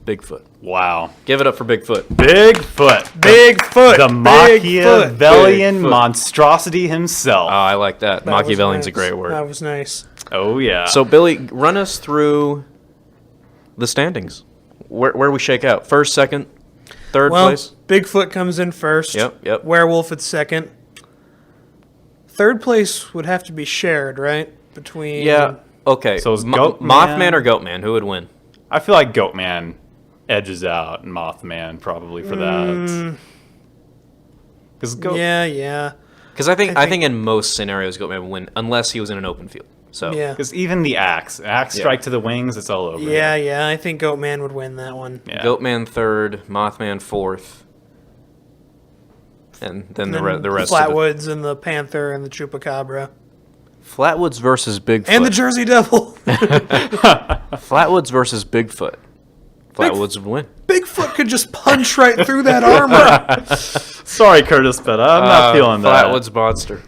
Bigfoot. Wow. Give it up for Bigfoot. Bigfoot. Bigfoot. The Machiavellian Bigfoot. monstrosity himself. Oh, I like that. That was Machiavellian's a nice. great word. That was nice. Oh, yeah. So, Billy, run us through the standings. Where we shake out? First, second, third place? Bigfoot comes in first. Yep. Werewolf at second. Third place would have to be shared, right? Between... Yeah. Okay. So is Mothman Goatman- or Goatman? Who would win? I feel like Goatman edges out Mothman probably for that. Because Yeah. Because I think I think- in most scenarios Goatman would win unless he was in an open field. So Yeah. even the axe strike to the wings, it's all over. Yeah. I think Goatman would win that one. Yeah. Goatman third, Mothman fourth, and then the rest. Of Flatwoods and the Panther and the Chupacabra. Flatwoods versus Bigfoot. And the Jersey Devil. Flatwoods versus Bigfoot. Flatwoods would win. Bigfoot could just punch right through that armor. Sorry, Curtis, but I'm not feeling that. Flatwoods monster.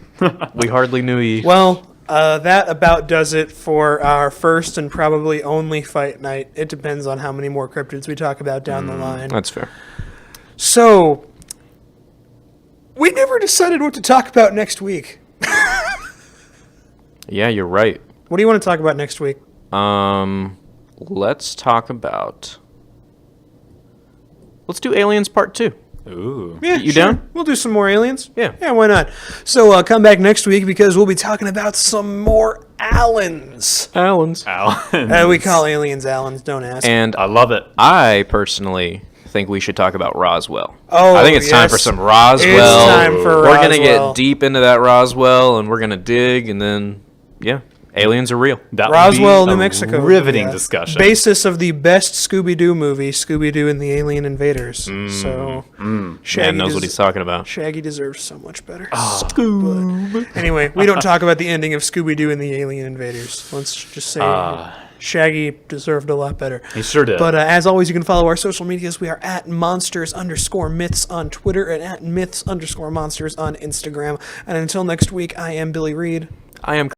We hardly knew ye. Well, that about does it for our first and probably only fight night. It depends on how many more cryptids we talk about down the line. That's fair. So, we never decided what to talk about next week. Yeah, you're right. What do you want to talk about next week? Let's talk about. Let's do Aliens Part 2. Ooh. Yeah, You sure. down? We'll do some more aliens. Yeah. Yeah, why not? So come back next week because we'll be talking about some more Allens. Allens. Alan. We call aliens Allens, don't ask. And I love it. I personally think we should talk about Roswell. Oh, I think it's time yes. for some Roswell. It's time for We're gonna Roswell. get deep into that Roswell, and we're gonna dig, and then Aliens are real. That Roswell, would be New a Mexico. riveting Yeah. discussion. Basis of the best Scooby-Doo movie, Scooby-Doo and the Alien Invaders. So Shaggy Man knows what he's talking about. Shaggy deserves so much better. But anyway, we don't talk about the ending of Scooby-Doo and the Alien Invaders. Let's just say Shaggy deserved a lot better. He sure did. But as always, you can follow our social medias. We are at monsters_myths on Twitter and at myths_monsters on Instagram. And until next week, I am Billy Reed. I am